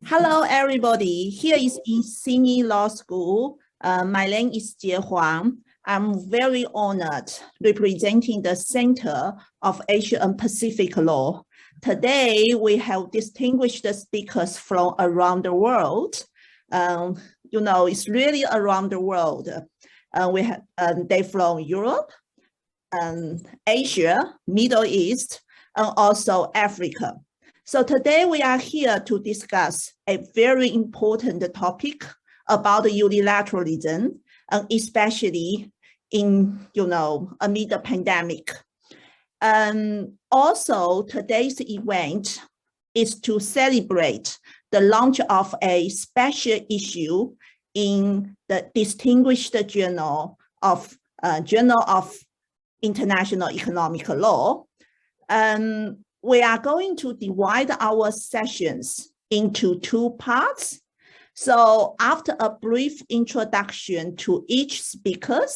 Hello, everybody. Here is in Sydney Law School. My name is Jie Huang. I'm very honored representing the Center of Asia and Pacific Law. Today, we have distinguished speakers from around the world. It's really around the world. They from Europe, Asia, Middle East, and also Africa. So today we are here to discuss a very important topic about unilateralism, and especially amid the pandemic. Also, today's event is to celebrate the launch of a special issue in the distinguished Journal of International Economic Law. We are going to divide our sessions into two parts. So after a brief introduction to each speaker,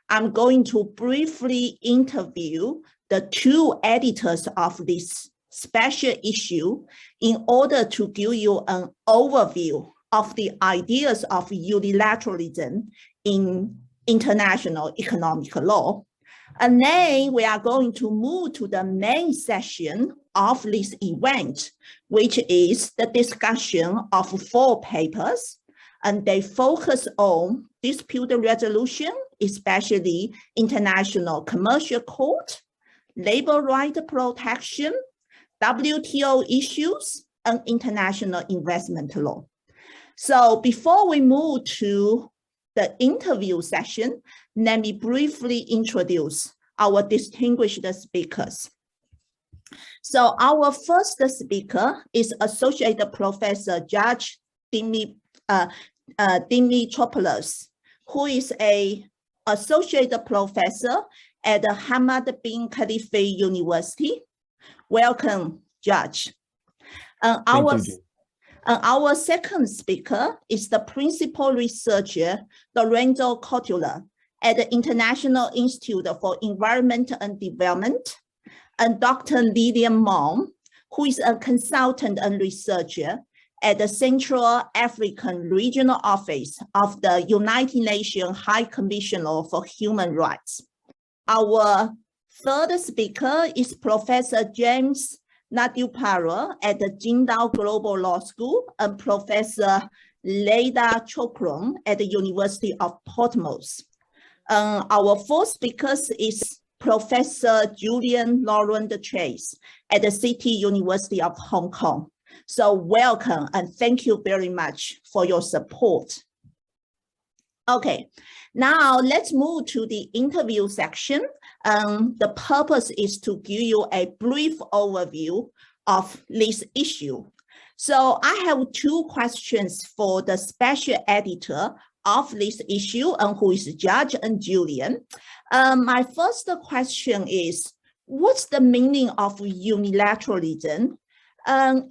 I'm going to briefly interview the two editors of this special issue in order to give you an overview of the ideas of unilateralism in international economic law. And then we are going to move to the main session of this event, which is the discussion of 4 papers. And they focus on dispute resolution, especially international commercial court, labor right protection, WTO issues, and international investment law. So before we move to the interview session, let me briefly introduce our distinguished speakers. So our first speaker is Associate Professor Georgios Dimitropoulos, who is an Associate Professor at the Hamad bin Khalifa University. Welcome, George. Our second speaker is the Principal Researcher, Lorenzo Cotula, at the International Institute for Environment and Development, and Dr. Lilian Mong, who is a consultant and researcher at the Central African Regional Office of the United Nations High Commissioner for Human Rights. Our third speaker is Professor James Dimitropoulos at the Jindal Global Law School and Professor Leda Chokron at the University of Portsmouth. Our fourth speaker is Professor Julian Laurent Chase at the City University of Hong Kong. So welcome and thank you very much for your support. Okay, now let's move to the interview section. The purpose is to give you a brief overview of this issue. So I have 2 questions for the special editor of this issue, and who is George and Julian. My first question is, what's the meaning of unilateralism?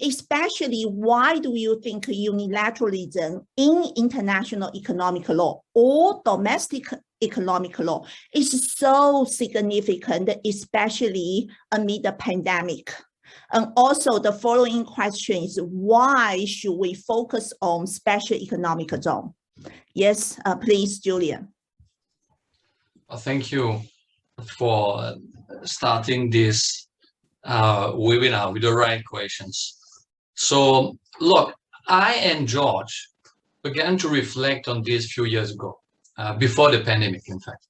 Especially, why do you think unilateralism in international economic law or domestic economic law is so significant, especially amid the pandemic? And also the following question is, why should we focus on special economic zone? Yes, please, Julian. Thank you for starting this webinar with the right questions. So look, I and George began to reflect on this a few years ago, before the pandemic, in fact.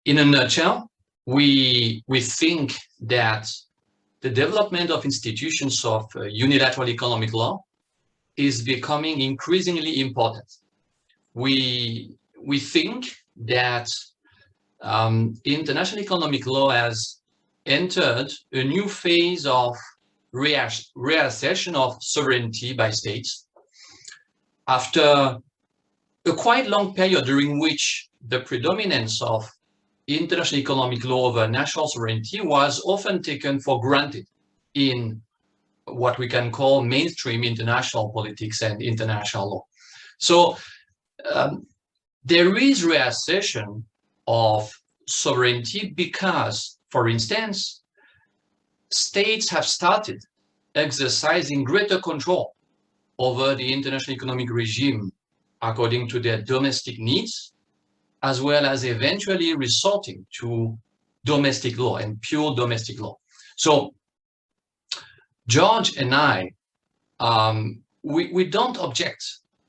In a nutshell, we think that the development of institutions of unilateral economic law is becoming increasingly important. We think that international economic law has entered a new phase of reassertion of sovereignty by states after a quite long period during which the predominance of international economic law over national sovereignty was often taken for granted in what we can call mainstream international politics and international law. So there is reassertion of sovereignty because, for instance, states have started exercising greater control over the international economic regime according to their domestic needs, as well as eventually resorting to domestic law and pure domestic law. So George and I, we don't object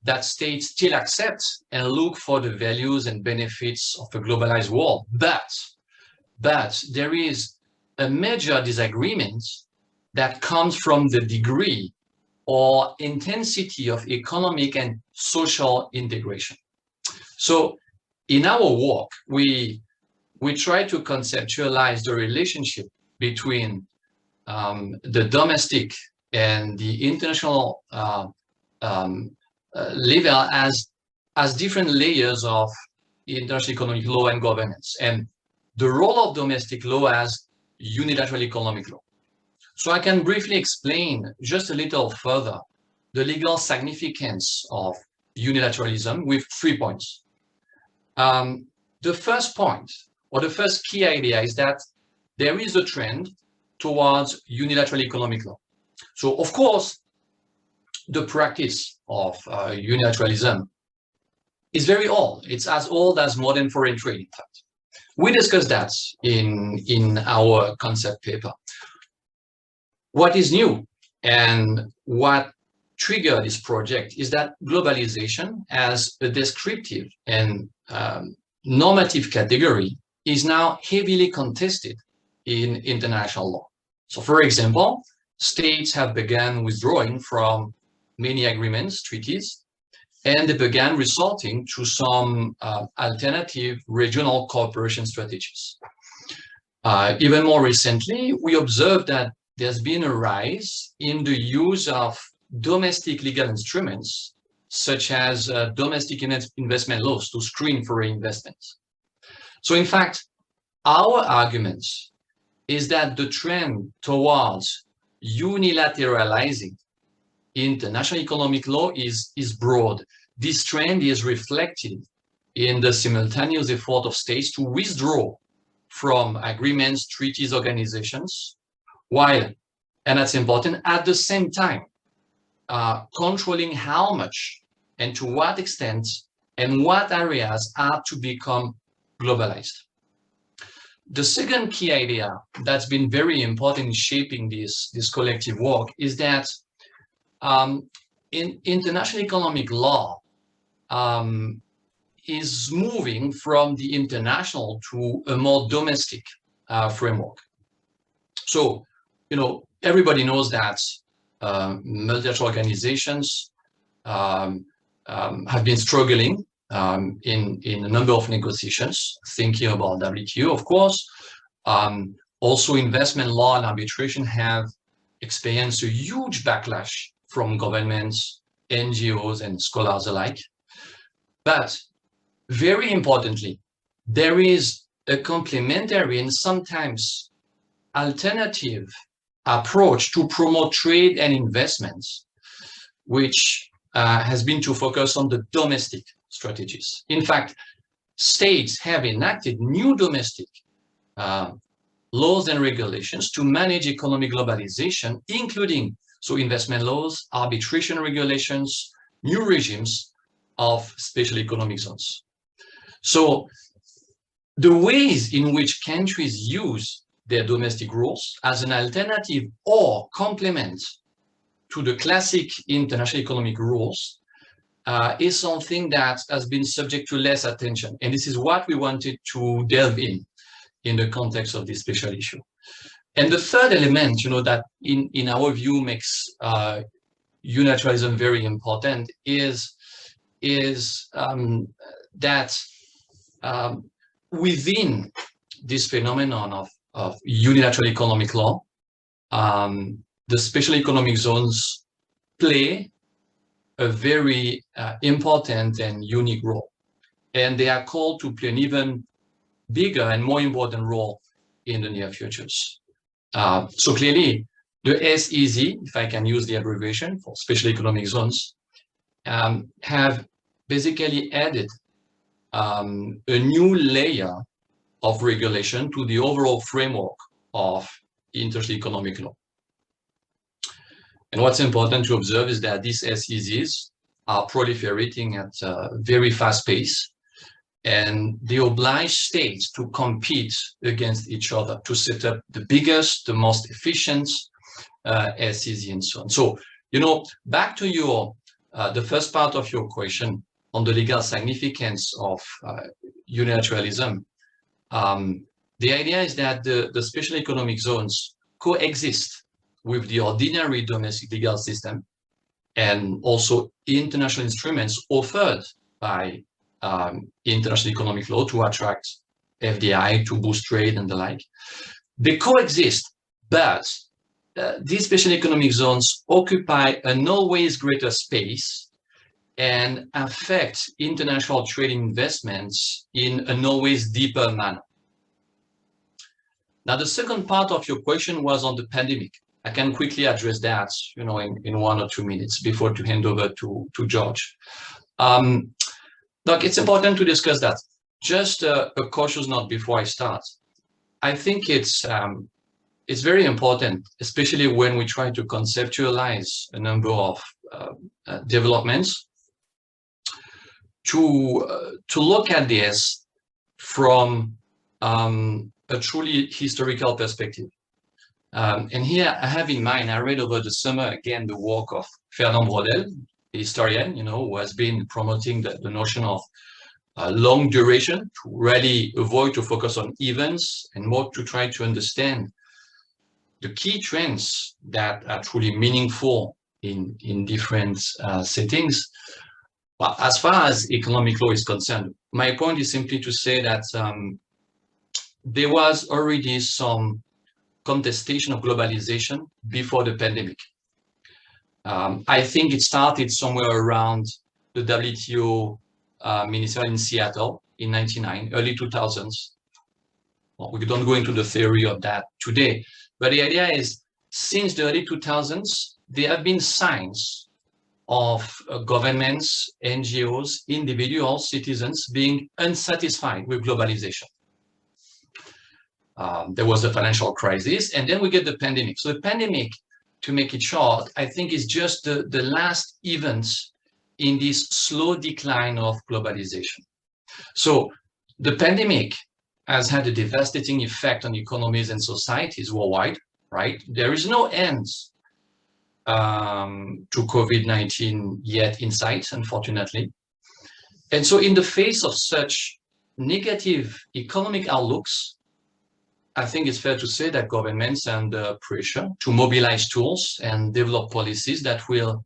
that states still accept and look for the values and benefits of a globalized world, but there is a major disagreement that comes from the degree or intensity of economic and social integration. So in our work, we try to conceptualize the relationship between the domestic and the international level as different layers of international economic law and governance, and the role of domestic law as unilateral economic law. So I can briefly explain just a little further the legal significance of unilateralism with 3 points. The first point, or the first key idea, is that there is a trend towards unilateral economic law. So of course, the practice of unilateralism is very old. It's as old as modern foreign trade, in fact. We discussed that in our concept paper. What is new and what triggered this project is that globalization as a descriptive and normative category is now heavily contested in international law. So for example, states have begun withdrawing from many agreements, treaties, and they began resorting to some alternative regional cooperation strategies. Even more recently, we observed that there's been a rise in the use of domestic legal instruments, such as domestic investment laws to screen foreign investments. So in fact, our argument is that the trend towards unilateralizing international economic law is broad. This trend is reflected in the simultaneous effort of states to withdraw from agreements, treaties, organizations, while, and that's important, at the same time, controlling how much and to what extent and what areas are to become globalized. The second key idea that's been very important in shaping this collective work is that in international economic law is moving from the international to a more domestic framework. So, everybody knows that multilateral organizations have been struggling in a number of negotiations, thinking about WTO, of course. Also, investment law and arbitration have experienced a huge backlash from governments, NGOs, and scholars alike. But very importantly, there is a complementary and sometimes alternative approach to promote trade and investments, which has been to focus on the domestic strategies. In fact, states have enacted new domestic laws and regulations to manage economic globalization, including investment laws, arbitration regulations, new regimes of special economic zones. So the ways in which countries use their domestic rules as an alternative or complement to the classic international economic rules is something that has been subject to less attention. And this is what we wanted to delve in the context of this special issue. And the third element, that in our view makes unilateralism very important is that within this phenomenon of unilateral economic law, the special economic zones play a very important and unique role. And they are called to play an even bigger and more important role in the near futures. So clearly, the SEZ, if I can use the abbreviation for special economic zones, have basically added a new layer of regulation to the overall framework of international economic law. And what's important to observe is that these SEZs are proliferating at a very fast pace, and they oblige states to compete against each other to set up the biggest, the most efficient SEZ and so on. So, you know, back to your the first part of your question on the legal significance of unilateralism. The idea is that the special economic zones coexist with the ordinary domestic legal system and also international instruments offered by international economic law to attract FDI, to boost trade and the like. They coexist, but these special economic zones occupy an always greater space and affect international trade investments in an always deeper manner. Now, the second part of your question was on the pandemic. I can quickly address that, you know, in 1 or 2 minutes before to hand over to George. Look, it's important to discuss that. Just a cautious note before I start. I think it's very important, especially when we try to conceptualize a number of developments, to look at this from a truly historical perspective. And here I have in mind, I read over the summer again the work of Fernand Braudel, a historian, you know, who has been promoting the notion of long duration to really avoid to focus on events and more to try to understand the key trends that are truly meaningful in different settings. But as far as economic law is concerned, my point is simply to say that there was already some contestation of globalization before the pandemic. I think it started somewhere around the WTO ministerial in Seattle in 1999, early 2000s. Well, we don't go into the theory of that today, but the idea is since the early 2000s, there have been signs of governments, NGOs, individuals, citizens being unsatisfied with globalization. There was a financial crisis, and then we get the pandemic. So the pandemic, to make it short, I think is just the last event in this slow decline of globalization. So the pandemic has had a devastating effect on economies and societies worldwide, right? There is no end to COVID-19 yet in sight, unfortunately. And so in the face of such negative economic outlooks, I think it's fair to say that governments are under pressure to mobilize tools and develop policies that will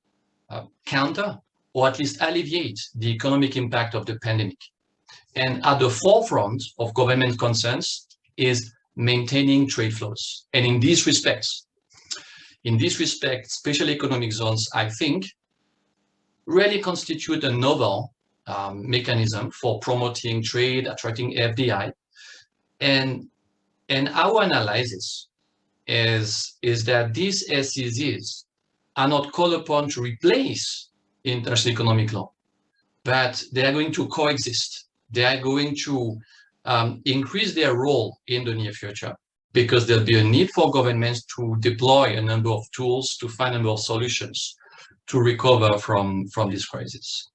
counter or at least alleviate the economic impact of the pandemic. And at the forefront of government concerns is maintaining trade flows. And in these respects, special economic zones, I think, really constitute a novel mechanism for promoting trade, attracting FDI. And our analysis is that these SEZs are not called upon to replace international economic law, but they are going to coexist. They are going to increase their role in the near future because there'll be a need for governments to deploy a number of tools to find a number of solutions to recover from this crisis.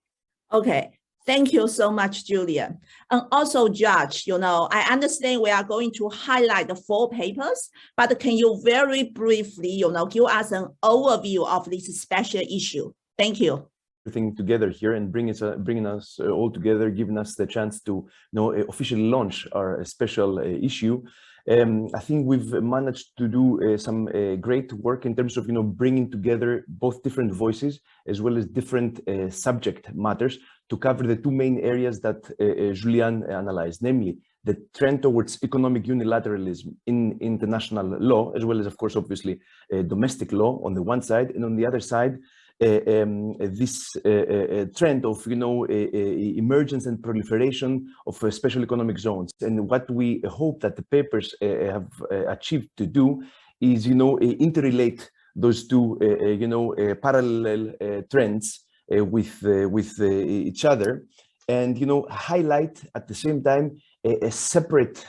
Okay. Thank you so much, Julian. And also, George, you know, I understand we are going to highlight the 4 papers, but can you very briefly, you know, give us an overview of this special issue? Thank you. Everything together here and bringing us all together, giving us the chance to, you know, officially launch our special issue. I think we've managed to do some great work in terms of, you know, bringing together both different voices as well as different subject matters to cover the 2 main areas that Julian analyzed, namely the trend towards economic unilateralism in international law, as well as, of course, obviously, domestic law on the one side, and on the other side, this trend of, you know, emergence and proliferation of special economic zones. And what we hope that the papers have achieved to do is, you know, interrelate those 2, you know, parallel trends with each other, and, you know, highlight at the same time a separate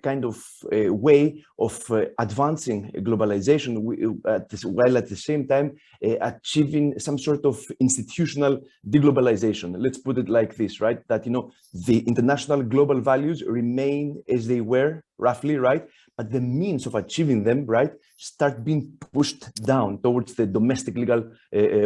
kind of way of advancing globalization, while at the same time achieving some sort of institutional deglobalization. Let's put it like this, right? That, you know, the international global values remain as they were, roughly, right? But the means of achieving them, right, start being pushed down towards the domestic legal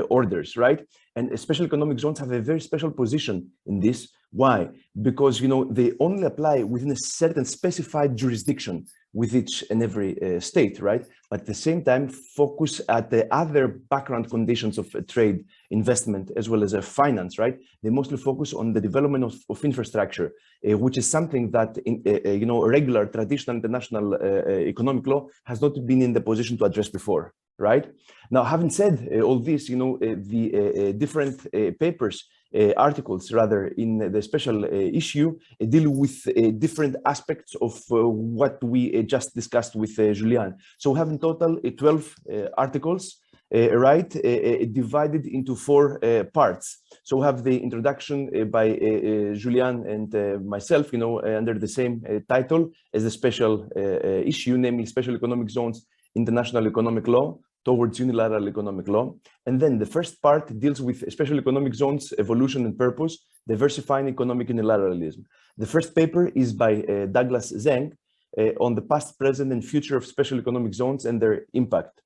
orders, right? And special economic zones have a very special position in this. Why? Because, you know, they only apply within a certain specified jurisdiction with each and every state, right? But at the same time, focus at the other background conditions of trade, investment, as well as finance, right? They mostly focus on the development of infrastructure, which is something that, you know, regular, traditional, international economic law has not been in the position to address before, right? Now, having said all this, you know, the different papers, articles rather, in the special issue deal with different aspects of what we just discussed with Julian. So we have in total 12 articles, right, divided into 4 parts. So we have the introduction by Julian and myself, you know, under the same title as the special issue, namely Special Economic Zones, International Economic Law towards Unilateral Economic Law. And then the first part deals with Special Economic Zones, Evolution and Purpose, Diversifying Economic Unilateralism. The first paper is by Douglas Zeng on the past, present, and future of Special Economic Zones and their impact.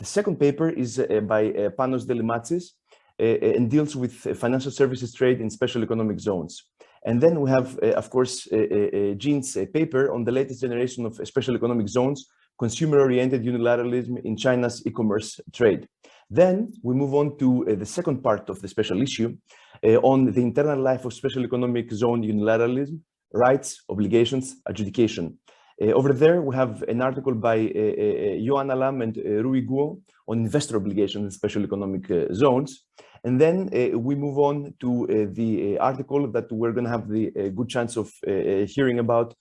The second paper is by Panos Delimatsis and deals with financial services trade in Special Economic Zones. And then we have, of course, Jean's paper on the latest generation of Special Economic Zones, consumer-oriented unilateralism in China's e-commerce trade. Then we move on to the second part of the special issue on the internal life of special economic zone unilateralism, rights, obligations, adjudication. Over there, we have an article by Johan Alam and Rui Guo on investor obligations in special economic zones. And then we move on to the article that we're going to have the good chance of hearing about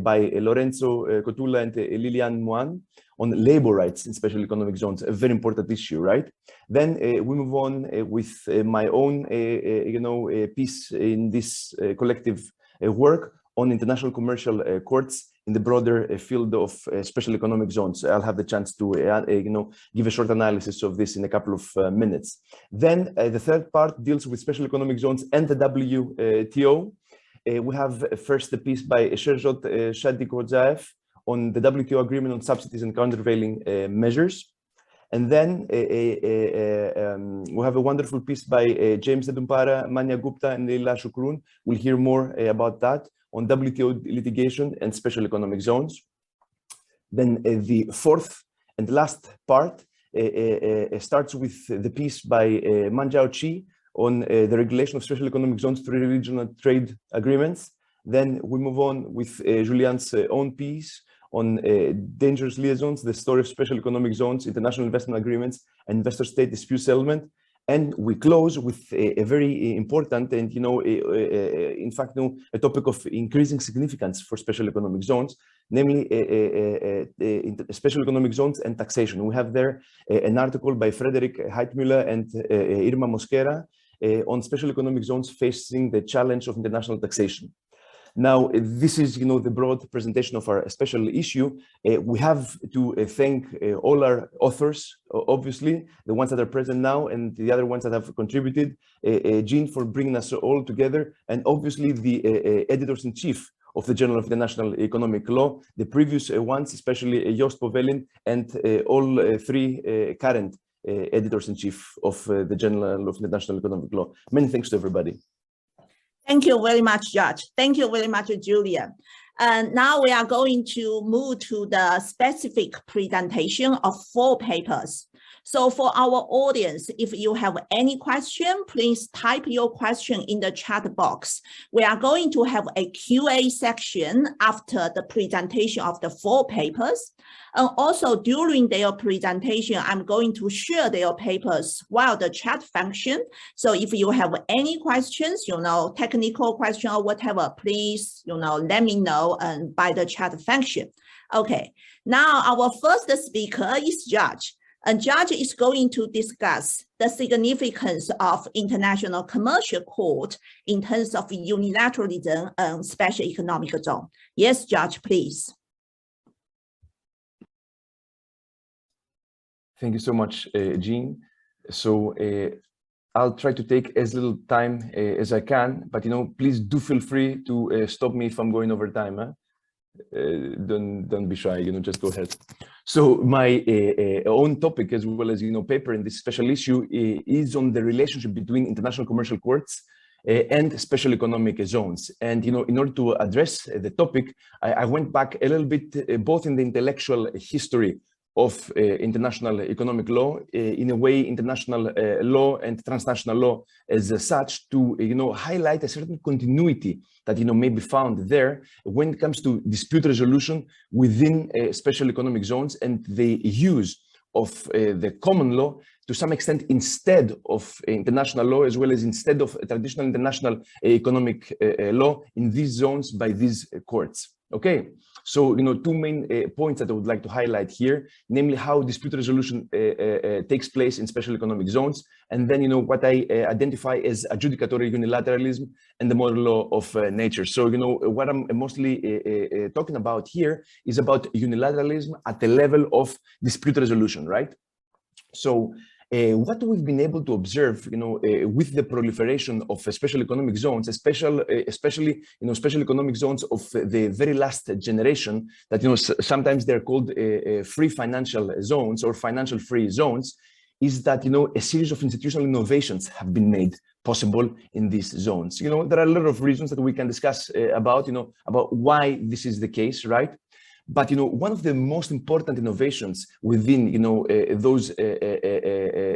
by Lorenzo Cotula and Lilian Muan on labor rights in special economic zones, a very important issue, right? Then we move on with my own, you know, piece in this collective work on international commercial courts in the broader field of special economic zones. I'll have the chance to, you know, give a short analysis of this in a couple of minutes. Then the third part deals with special economic zones and the WTO. We have first the piece by Sherzod Shadikozaev on the WTO agreement on subsidies and countervailing measures. And then we have a wonderful piece by James Nedumpara, Manya Gupta, and Leila Shukrun. We'll hear more about that on WTO litigation and special economic zones. Then the fourth and last part starts with the piece by Manjiao Chi on the regulation of special economic zones through regional trade agreements. Then we move on with Julian's own piece on dangerous liaisons, the story of special economic zones, international investment agreements, and investor-state dispute settlement. And we close with a very important and, you know, in fact, a topic of increasing significance for special economic zones, namely special economic zones and taxation. We have there an article by Frederick Heitmüller and Irma Mosquera on special economic zones facing the challenge of international taxation. Now, this is, you know, the broad presentation of our special issue. We have to thank all our authors, obviously, the ones that are present now and the other ones that have contributed, Jean for bringing us all together, and obviously the editors-in-chief of the Journal of International Economic Law, the previous ones, especially Joost Povelin, and all 3 current editors-in-chief of the Journal of International Economic Law. Many thanks to everybody. Thank you very much, George. Thank you very much, Julia. And now we are going to move to the specific presentation of 4 papers. So for our audience, if you have any question, please type your question in the chat box. We are going to have a QA section after the presentation of the 4 papers. And also during their presentation, I'm going to share their papers via the chat function. So if you have any questions, you know, technical question or whatever, please, you know, let me know by the chat function. Okay, now our first speaker is George. And George is going to discuss the significance of international commercial court in terms of unilateralism and special economic zone. Yes, George, please. Thank you so much, Jean. So I'll try to take as little time as I can, but please do feel free to stop me if I'm going over time. Huh? Don't be shy, just go ahead. So my own topic, as well as paper in this special issue, is on the relationship between international commercial courts and special economic zones. And in order to address the topic, I went back a little bit, both in the intellectual history of international economic law, in a way international law and transnational law as such, to highlight a certain continuity that may be found there when it comes to dispute resolution within special economic zones and the use of the common law to some extent instead of international law, as well as instead of traditional international economic law in these zones by these courts. Okay, so two main points that I would like to highlight here, namely how dispute resolution takes place in special economic zones, and then what I identify as adjudicatory unilateralism and the model law of nature. So what I'm mostly talking about here is about unilateralism at the level of dispute resolution, right? So what we've been able to observe, with the proliferation of special economic zones, especially special economic zones of the very last generation, that sometimes they're called free financial zones or financial free zones, is that a series of institutional innovations have been made possible in these zones. There are a lot of reasons that we can discuss about why this is the case, right? But one of the most important innovations within those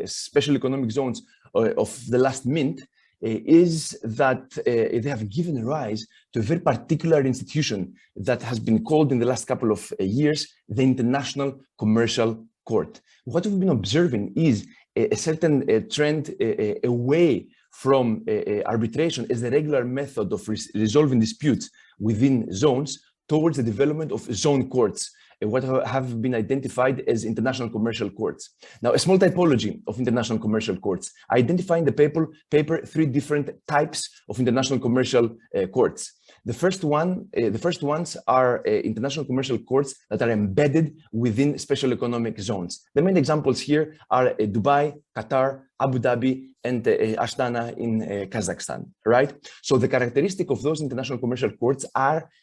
special economic zones of the last mint is that they have given rise to a very particular institution that has been called in the last couple of years the International Commercial Court. What we've been observing is a certain trend away from arbitration as the regular method of resolving disputes within zones towards the development of zone courts, what have been identified as international commercial courts. Now, a small typology of international commercial courts, identifying the paper three different types of international commercial courts. The first ones are international commercial courts that are embedded within special economic zones. The main examples here are Dubai, Qatar, Abu Dhabi, and Astana in Kazakhstan, right? So the characteristic of those international commercial courts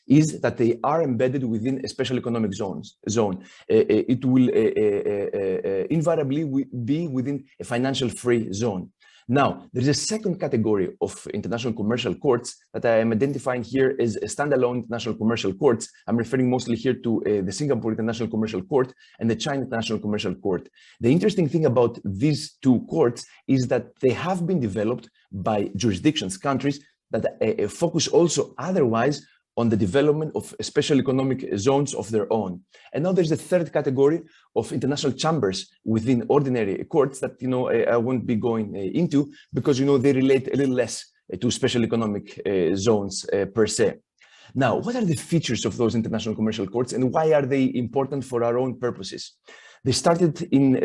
is that they are embedded within a special economic zone. It will invariably be within a financial free zone. Now, there is a second category of international commercial courts that I am identifying here as standalone international commercial courts. I'm referring mostly here to the Singapore International Commercial Court and the China International Commercial Court. The interesting thing about these two courts is that they have been developed by jurisdictions, countries that focus also otherwise on the development of special economic zones of their own. And now there's a third category of international chambers within ordinary courts that I won't be going into because they relate a little less to special economic zones per se. Now, what are the features of those international commercial courts and why are they important for our own purposes? They started in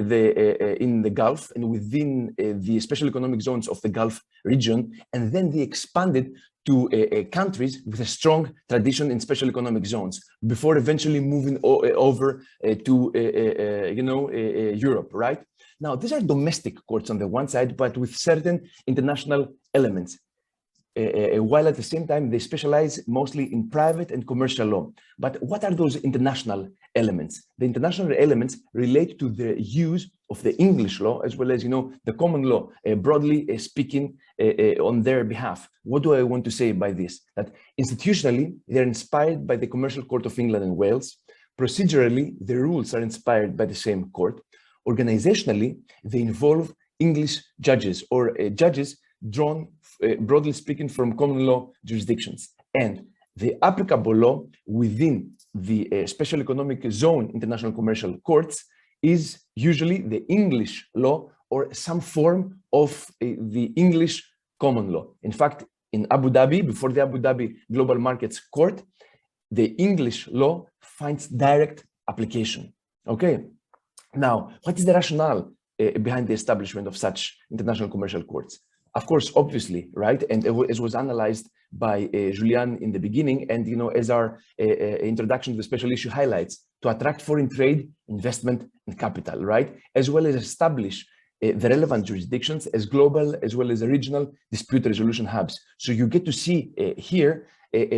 the Gulf and within the special economic zones of the Gulf region, and then they expanded to countries with a strong tradition in special economic zones before eventually moving over to Europe, right? Now, these are domestic courts on the one side, but with certain international elements. While at the same time, they specialize mostly in private and commercial law. But what are those international elements? The international elements relate to the use of the English law, as well as, the common law, broadly speaking, on their behalf. What do I want to say by this? That institutionally, they're inspired by the Commercial Court of England and Wales. Procedurally, the rules are inspired by the same court. Organizationally, they involve English judges or judges drawn, broadly speaking, from common law jurisdictions. And the applicable law within the special economic zone international commercial courts is usually the English law or some form of the English common law. In fact, in Abu Dhabi, before the Abu Dhabi Global Markets Court, the English law finds direct application. Okay. Now, what is the rationale behind the establishment of such international commercial courts? Of course, obviously, right? And as was analyzed by Julian in the beginning, and as our introduction to the special issue highlights, to attract foreign trade, investment, and capital, right? As well as establish the relevant jurisdictions as global as well as regional dispute resolution hubs. So you get to see here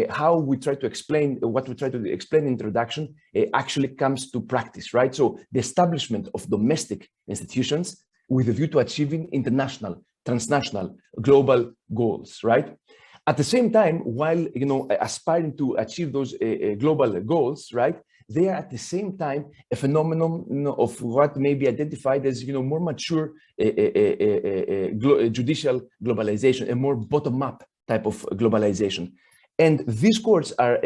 how we try to explain what we try to explain in introduction actually comes to practice, right? So the establishment of domestic institutions with a view to achieving international, transnational, global goals, right? At the same time, while aspiring to achieve those global goals, right? They are at the same time a phenomenon of what may be identified as more mature judicial globalization, a more bottom-up type of globalization. And these courts are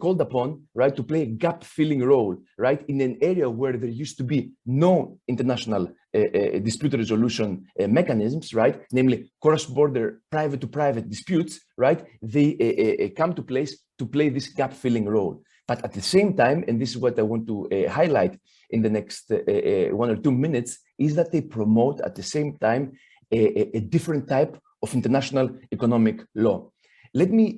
called upon, right, to play a gap-filling role, right, in an area where there used to be no international dispute resolution mechanisms, right, namely cross-border private-to-private disputes, right, they come to place to play this gap-filling role. But at the same time, and this is what I want to highlight in the next 1 or 2 minutes, is that they promote at the same time a different type of international economic law. Let me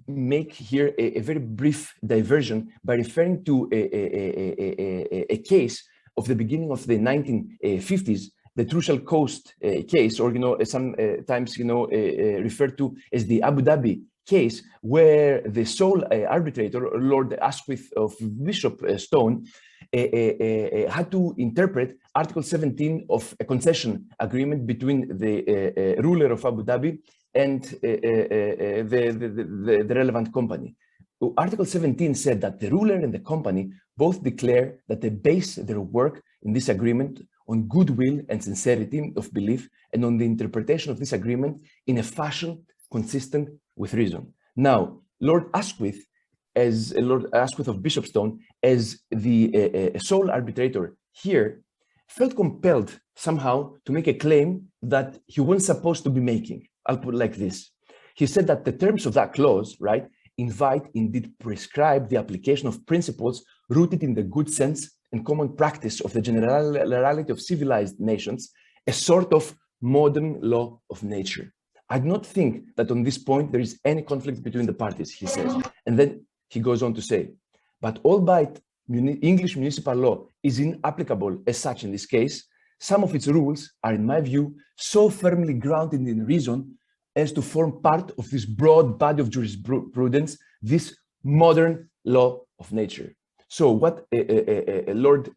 make here a very brief diversion by referring to a case of the beginning of the 1950s, the Trucial Coast case, or sometimes referred to as the Abu Dhabi case, where the sole arbitrator, Lord Asquith of Bishopstone, had to interpret Article 17 of a concession agreement between the ruler of Abu Dhabi and the relevant company. Article 17 said that the ruler and the company both declare that they base their work in this agreement on goodwill and sincerity of belief, and on the interpretation of this agreement in a fashion consistent with reason. Now, Lord Asquith of Bishopstone, as the sole arbitrator here, felt compelled somehow to make a claim that he wasn't supposed to be making. I'll put it like this. He said that the terms of that clause, right, indeed prescribe the application of principles rooted in the good sense and common practice of the generality of civilized nations, a sort of modern law of nature. I do not think that on this point there is any conflict between the parties, he says. And then he goes on to say, but albeit English municipal law is inapplicable as such in this case, some of its rules are, in my view, so firmly grounded in reason as to form part of this broad body of jurisprudence, this modern law of nature. So what Lord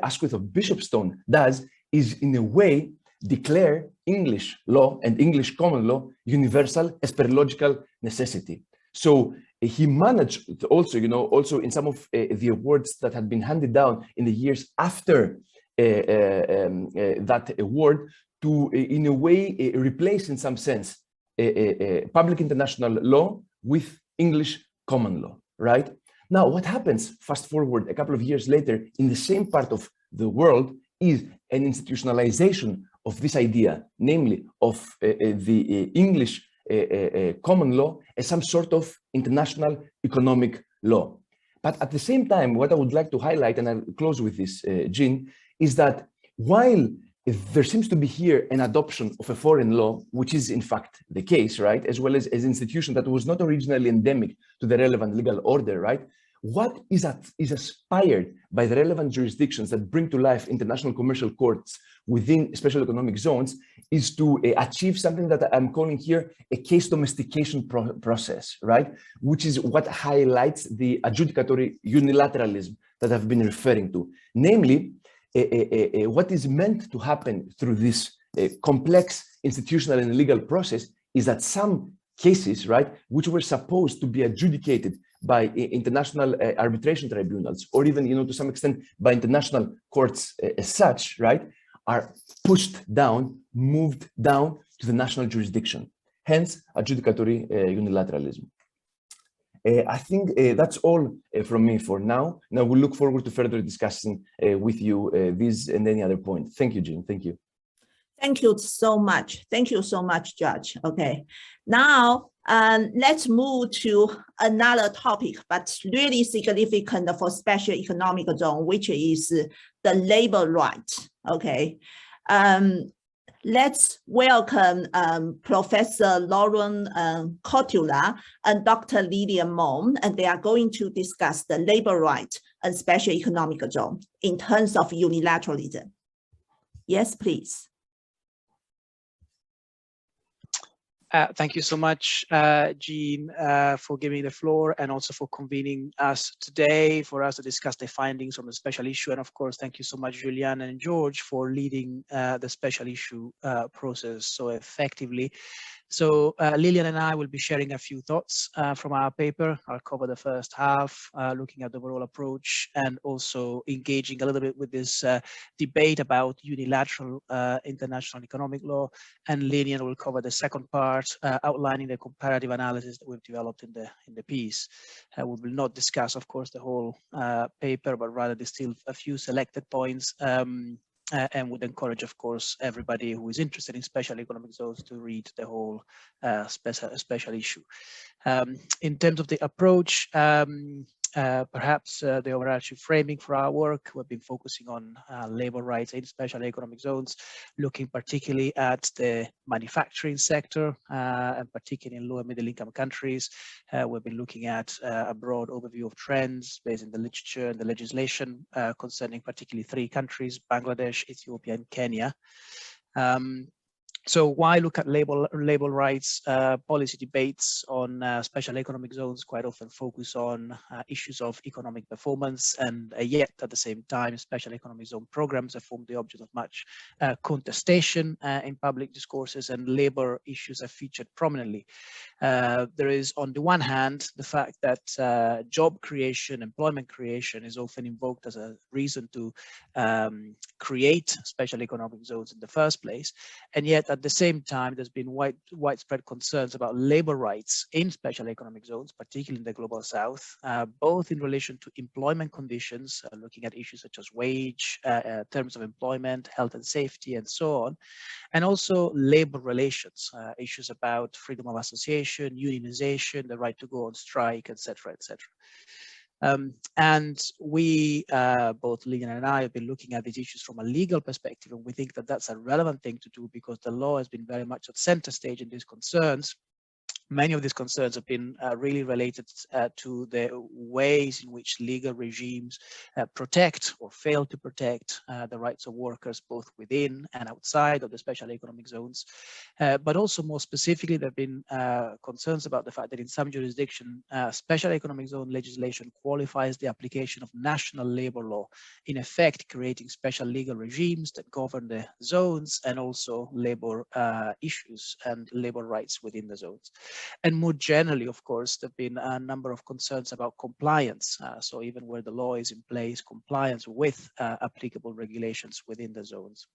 Asquith of Bishopstone does is, in a way, declare English law and English common law universal as per logical necessity. So he managed also, also in some of the awards that had been handed down in the years after that award, to in a way replace, in some sense, public international law with English common law, right? Now, what happens, fast forward a couple of years later, in the same part of the world, is an institutionalization of this idea, namely of the English common law as some sort of international economic law. But at the same time, what I would like to highlight, and I'll close with this, Jean, is that while there seems to be here an adoption of a foreign law, which is in fact the case, right, as well as an institution that was not originally endemic to the relevant legal order, right, what is aspired by the relevant jurisdictions that bring to life international commercial courts within special economic zones is to achieve something that I'm calling here a case domestication process, right? Which is what highlights the adjudicatory unilateralism that I've been referring to. Namely, what is meant to happen through this complex institutional and legal process is that some cases, right, which were supposed to be adjudicated by international arbitration tribunals, or even, to some extent by international courts as such, right, are pushed down, moved down to the national jurisdiction. Hence, adjudicatory unilateralism. I think that's all from me for now. Now we'll look forward to further discussing with you this and any other point. Thank you, Jean. Thank you. Thank you so much. Thank you so much, Judge. Okay, now let's move to another topic, but really significant for special economic zone, which is the labor right. Okay. Let's welcome Professor Lauren Cotula and Dr. Lilian Mom, and they are going to discuss the labor right and special economic zone in terms of unilateralism. Yes, please. Thank you so much, Jean, for giving me the floor and also for convening us today for us to discuss the findings from the special issue. And of course, thank you so much, Julian and George, for leading the special issue process so effectively. So Lilian and I will be sharing a few thoughts from our paper. I'll cover the first half, looking at the overall approach and also engaging a little bit with this debate about unilateral international economic law. And Lilian will cover the second part, outlining the comparative analysis that we've developed in the piece. We will not discuss, of course, the whole paper, but rather distill a few selected points. And would encourage, of course, everybody who is interested in special economic zones to read the whole special issue. In terms of the approach, perhaps the overarching framing for our work, we've been focusing on labor rights in special economic zones, looking particularly at the manufacturing sector, and particularly in low and middle income countries. We've been looking at a broad overview of trends based in the literature and the legislation concerning particularly 3 countries, Bangladesh, Ethiopia, and Kenya. So why look at labor rights? Policy debates on special economic zones quite often focus on issues of economic performance, and yet at the same time, special economic zone programs have formed the object of much contestation in public discourses, and labor issues are featured prominently. There is, on the one hand, the fact that job creation, employment creation is often invoked as a reason to create special economic zones in the first place, and yet at the same time, there's been widespread concerns about labor rights in special economic zones, particularly in the global south, both in relation to employment conditions, looking at issues such as wage, terms of employment, health and safety, and so on, and also labor relations, issues about freedom of association, unionization, the right to go on strike, etc., etc. And we, both Lilian and I, have been looking at these issues from a legal perspective, and we think that that's a relevant thing to do because the law has been very much at center stage in these concerns. Many of these concerns have been really related to the ways in which legal regimes protect or fail to protect the rights of workers both within and outside of the special economic zones. But also more specifically, there have been concerns about the fact that in some jurisdictions, special economic zone legislation qualifies the application of national labor law, in effect creating special legal regimes that govern the zones and also labor issues and labor rights within the zones. And more generally, of course, there have been a number of concerns about compliance. So even where the law is in place, compliance with applicable regulations within the zones.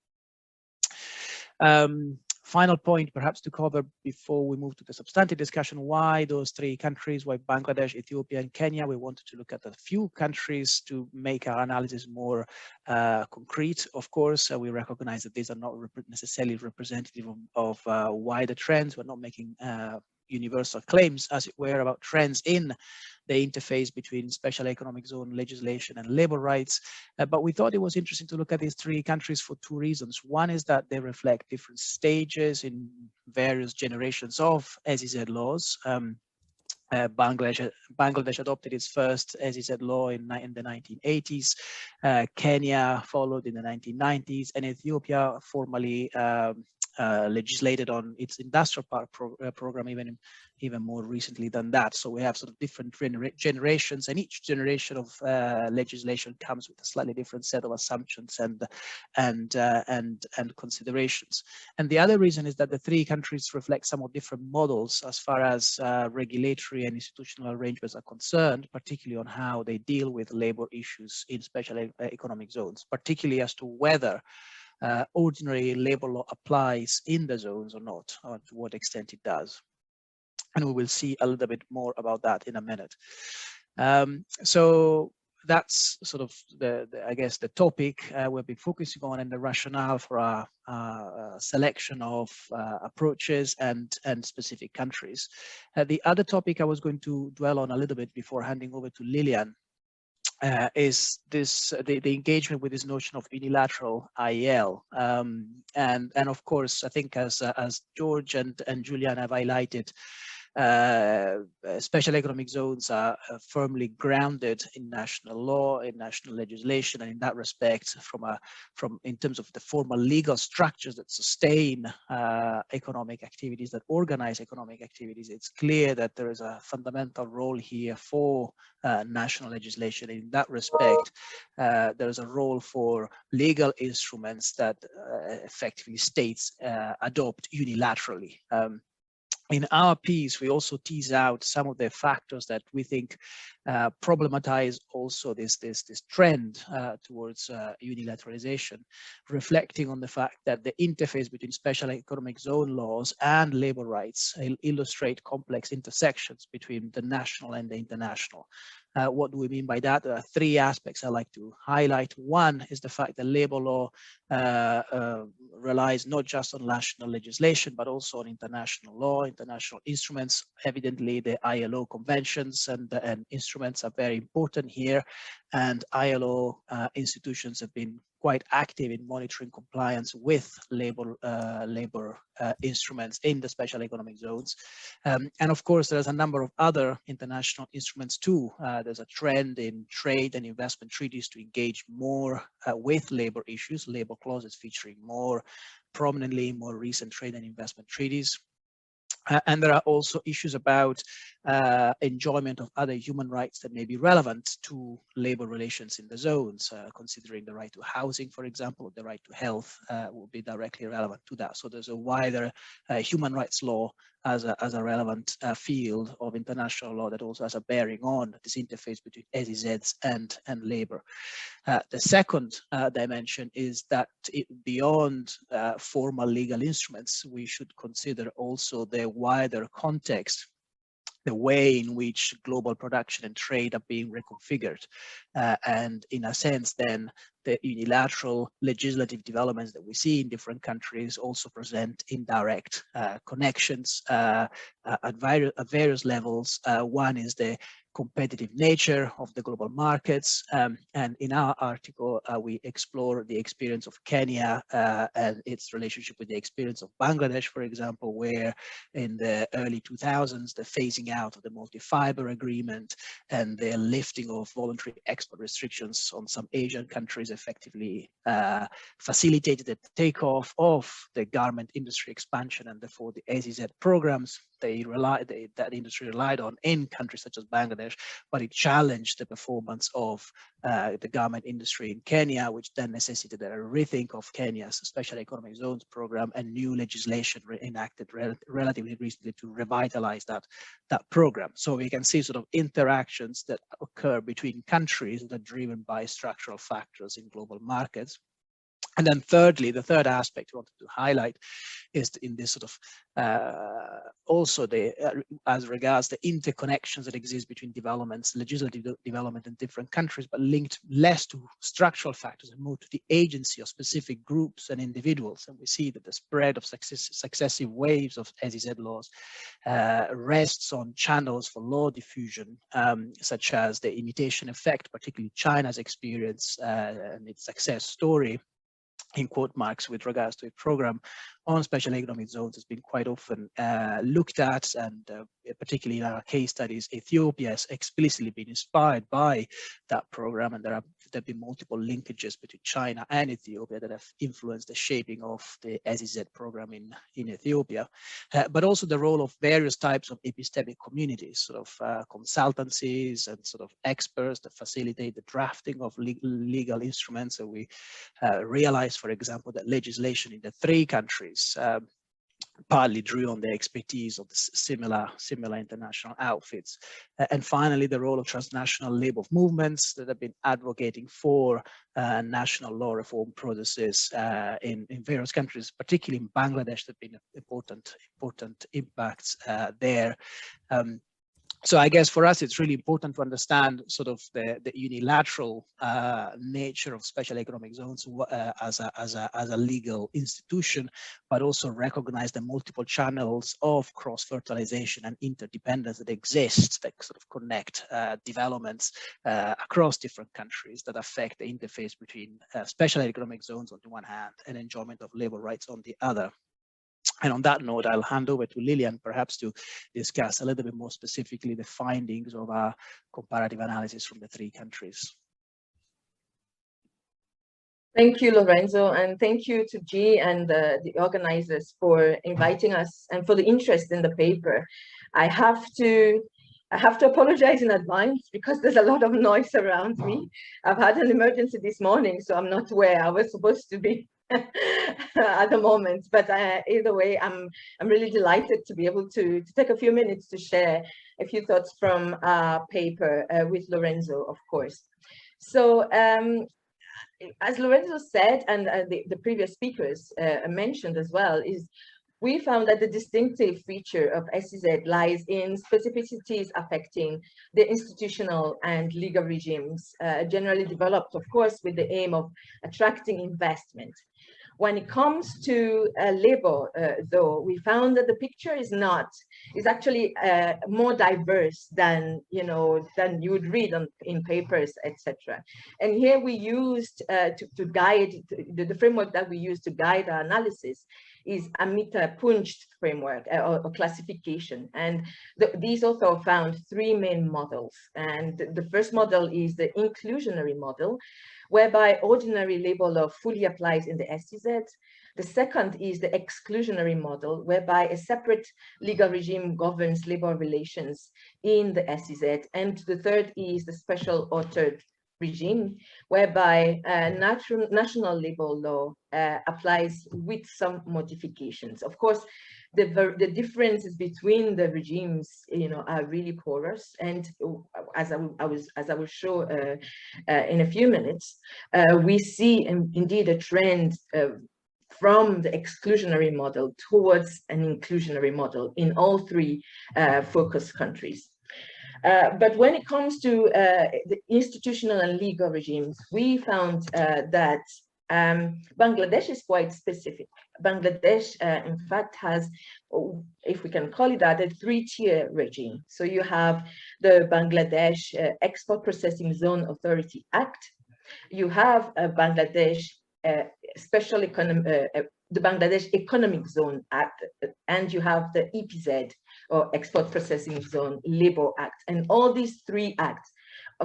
Final point perhaps to cover before we move to the substantive discussion, why those 3 countries, why Bangladesh, Ethiopia, and Kenya? We wanted to look at a few countries to make our analysis more concrete. Of course, we recognize that these are not necessarily representative of wider trends. We're not making universal claims, as it were, about trends in the interface between special economic zone legislation and labor rights. But we thought it was interesting to look at these 3 countries for 2 reasons. One is that they reflect different stages in various generations of SEZ laws. Bangladesh adopted its first SEZ law in the 1980s. Kenya followed in the 1990s, and Ethiopia formally legislated on its industrial park program even more recently than that. So we have sort of different generations, and each generation of legislation comes with a slightly different set of assumptions and considerations. And the other reason is that the 3 countries reflect somewhat different models as far as regulatory and institutional arrangements are concerned, particularly on how they deal with labor issues in special economic zones, particularly as to whether ordinary labor law applies in the zones or not, or to what extent it does. And we will see a little bit more about that in a minute. So that's sort of I guess the topic we've been focusing on, and the rationale for our selection of approaches and specific countries. The other topic I was going to dwell on a little bit before handing over to Lilian is this the engagement with this notion of unilateral IEL, and of course I think as George and Julian have highlighted, special economic zones are firmly grounded in national law, in national legislation, and in that respect, in terms of the formal legal structures that sustain economic activities, that organize economic activities, it's clear that there is a fundamental role here for national legislation. In that respect, there is a role for legal instruments that effectively states adopt unilaterally. In our piece, we also tease out some of the factors that we think problematize also this trend towards unilateralization, reflecting on the fact that the interface between special economic zone laws and labor rights illustrate complex intersections between the national and the international. What do we mean by that? There are three aspects I like to highlight. One is the fact that labor law relies not just on national legislation, but also on international law, international instruments. Evidently, the ILO conventions and instruments are very important here, and ILO institutions have been quite active in monitoring compliance with labor instruments in the special economic zones. And of course, there's a number of other international instruments too. There's a trend in trade and investment treaties to engage more with labor issues, labor clauses featuring more prominently in more recent trade and investment treaties. And there are also issues about enjoyment of other human rights that may be relevant to labor relations in the zones, considering the right to housing, for example, or the right to health will be directly relevant to that. So there's a wider human rights law as a relevant field of international law that also has a bearing on this interface between SEZs and labor. The second dimension is that beyond formal legal instruments, we should consider also the wider context, the way in which global production and trade are being reconfigured. And in a sense, then, the unilateral legislative developments that we see in different countries also present indirect connections at various levels. One is the competitive nature of the global markets. And in our article, we explore the experience of Kenya and its relationship with the experience of Bangladesh, for example, where in the early 2000s, the phasing out of the multi-fiber agreement and the lifting of voluntary export restrictions on some Asian countries effectively facilitated the takeoff of the garment industry expansion, and therefore the SEZ programs that industry relied on in countries such as Bangladesh, but it challenged the performance of the garment industry in Kenya, which then necessitated a rethink of Kenya's special economic zones program and new legislation enacted relatively recently to revitalize that program. So we can see sort of interactions that occur between countries that are driven by structural factors in global markets. And then thirdly, the third aspect we wanted to highlight is in this sort of also as regards the interconnections that exist between developments, legislative development in different countries, but linked less to structural factors and more to the agency of specific groups and individuals. And we see that the spread of successive waves of SEZ laws rests on channels for law diffusion, such as the imitation effect, particularly China's experience and its success story, in quote marks, with regards to a program on special economic zones has been quite often looked at, and particularly in our case studies, Ethiopia has explicitly been inspired by that program, and there have been multiple linkages between China and Ethiopia that have influenced the shaping of the SEZ program in Ethiopia, but also the role of various types of epistemic communities, sort of consultancies and sort of experts that facilitate the drafting of legal instruments. So we realize, for example, that legislation in the three countries partly drew on the expertise of the similar international outfits. And finally, the role of transnational labor movements that have been advocating for national law reform processes in various countries, particularly in Bangladesh, there have been important impacts there. So I guess for us, it's really important to understand sort of the unilateral nature of special economic zones as a legal institution, but also recognize the multiple channels of cross-fertilization and interdependence that exist, that sort of connect developments across different countries that affect the interface between special economic zones on the one hand and enjoyment of labor rights on the other. And on that note, I'll hand over to Lilian, perhaps to discuss a little bit more specifically the findings of our comparative analysis from the three countries. Thank you, Lorenzo, and thank you to G and the organizers for inviting us and for the interest in the paper. I have to apologize in advance because there's a lot of noise around me. I've had an emergency this morning, so I'm not where I was supposed to be at the moment. But either way, I'm really delighted to be able to take a few minutes to share a few thoughts from our paper with Lorenzo, of course. So as Lorenzo said, and the previous speakers mentioned as well, is we found that the distinctive feature of SEZ lies in specificities affecting the institutional and legal regimes, generally developed, of course, with the aim of attracting investment. When it comes to labor, though, we found that the picture is actually more diverse than than you would read in papers, etc. And here we used to guide the framework that we used to guide our analysis is a Punch framework or classification. And these also found three main models. And the first model is the inclusionary model, whereby ordinary labor law fully applies in the SEZ. The second is the exclusionary model, whereby a separate legal regime governs labor relations in the SEZ. And the third is the special authored regime, whereby national labor law applies with some modifications. Of course, the differences between the regimes, are really porous. And as I will show in a few minutes, we see indeed a trend from the exclusionary model towards an inclusionary model in all three focus countries. But when it comes to the institutional and legal regimes, we found that Bangladesh is quite specific. Bangladesh, in fact, has, if we can call it that, a three-tier regime. So you have the Bangladesh Export Processing Zone Authority Act. You have a Bangladesh the Bangladesh Economic Zone Act, and you have the EPZ, or Export Processing Zone Labor Act. And all these three acts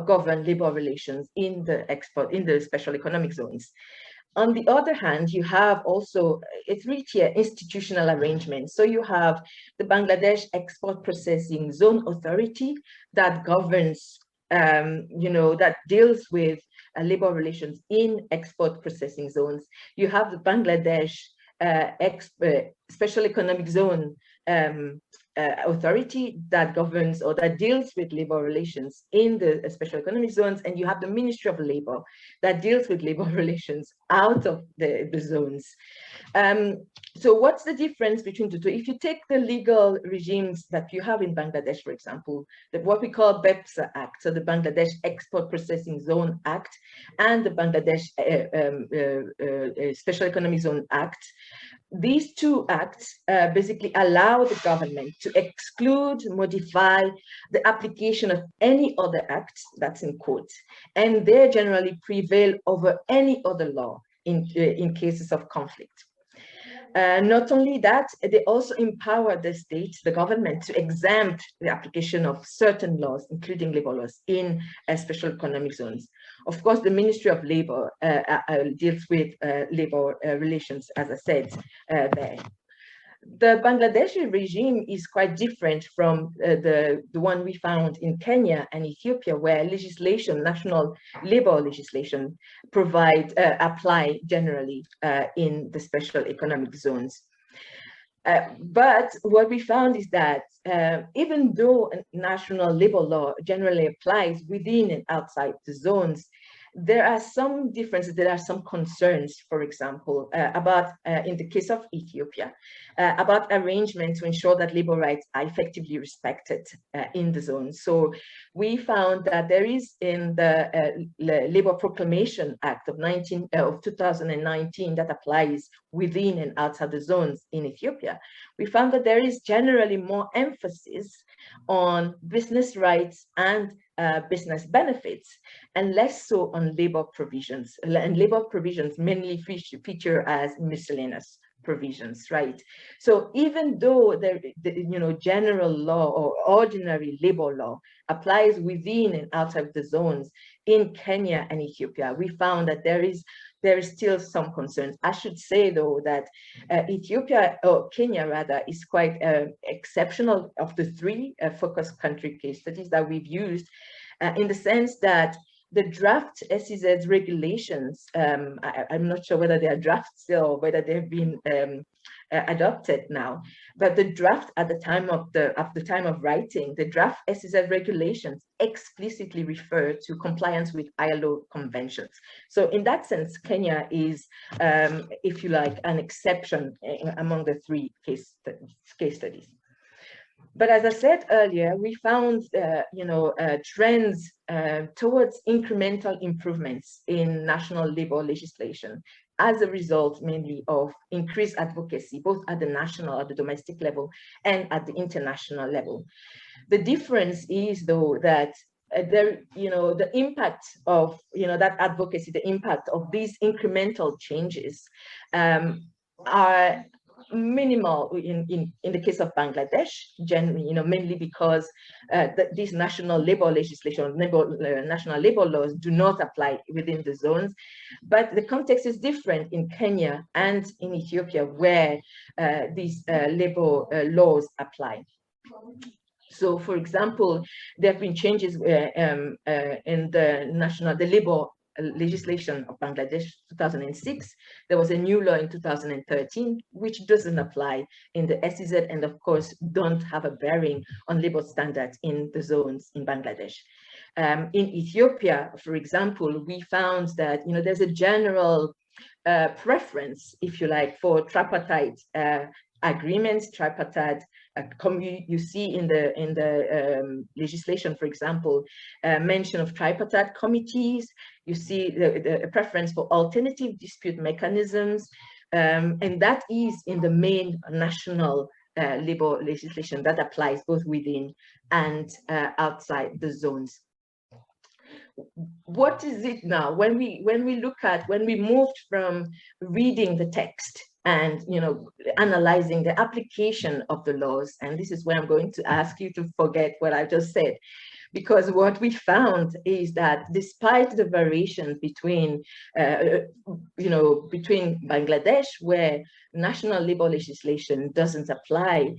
govern labor relations in the special economic zones. On the other hand, you have also a three-tier institutional arrangement. So you have the Bangladesh Export Processing Zone Authority that governs, that deals with labor relations in export processing zones. You have the Bangladesh Special Economic Zone Authority that governs or that deals with labor relations in the special economic zones, and you have the Ministry of Labor that deals with labor relations out of the zones. So what's the difference between the two? If you take the legal regimes that you have in Bangladesh, for example, what we call BEPSA Act, so the Bangladesh Export Processing Zone Act and the Bangladesh Special Economic Zone Act, these two acts basically allow the government to exclude, modify the application of any other act, that's in quotes, and they generally prevail over any other law in cases of conflict. Not only that, they also empower the state, the government, to exempt the application of certain laws, including labor laws, in special economic zones. Of course, the Ministry of Labor deals with labor relations, as I said there. The Bangladeshi regime is quite different from the one we found in Kenya and Ethiopia, where legislation, national labor legislation, apply generally in the special economic zones. But what we found is that even though national labor law generally applies within and outside the zones, there are some differences, there are some concerns, for example, about, in the case of Ethiopia, about arrangements to ensure that labor rights are effectively respected in the zone. So we found that there is in the Labor Proclamation Act of 2019 that applies within and outside the zones in Ethiopia, we found that there is generally more emphasis on business rights and business benefits, and less so on labor provisions. And labor provisions mainly feature as miscellaneous provisions, right? So even though the general law or ordinary labor law applies within and outside the zones in Kenya and Ethiopia, we found that there is still some concerns. I should say, though, that Ethiopia, or Kenya rather, is quite exceptional of the three focus country case studies that we've used, in the sense that the draft SEZ regulations, I'm not sure whether they are drafts still or whether they've been adopted now, but the draft at the time of writing, the draft SEZ regulations explicitly refer to compliance with ILO conventions. So in that sense, Kenya is, if you like, an exception among the three case studies. But as I said earlier, we found, trends towards incremental improvements in national labor legislation as a result mainly of increased advocacy, both at the national, at the domestic level, and at the international level. The difference is, though, that the impact of that advocacy, the impact of these incremental changes are minimal in the case of Bangladesh, generally, mainly because these national labor legislation, national labor laws do not apply within the zones. But the context is different in Kenya and in Ethiopia, where these labor laws apply. So, for example, there have been changes in the labor legislation of Bangladesh 2006. There was a new law in 2013, which doesn't apply in the SEZ, and of course don't have a bearing on labor standards in the zones in Bangladesh. In Ethiopia, for example, we found that there's a general preference, if you like, for tripartite agreements, tripartite. You see in the legislation, for example, mention of tripartite committees. You see the preference for alternative dispute mechanisms, and that is in the main national labor legislation that applies both within and outside the zones. What is it now? When we moved from reading the text and analyzing the application of the laws, and this is where I'm going to ask you to forget what I just said, because what we found is that despite the variations between Bangladesh, where national labor legislation doesn't apply,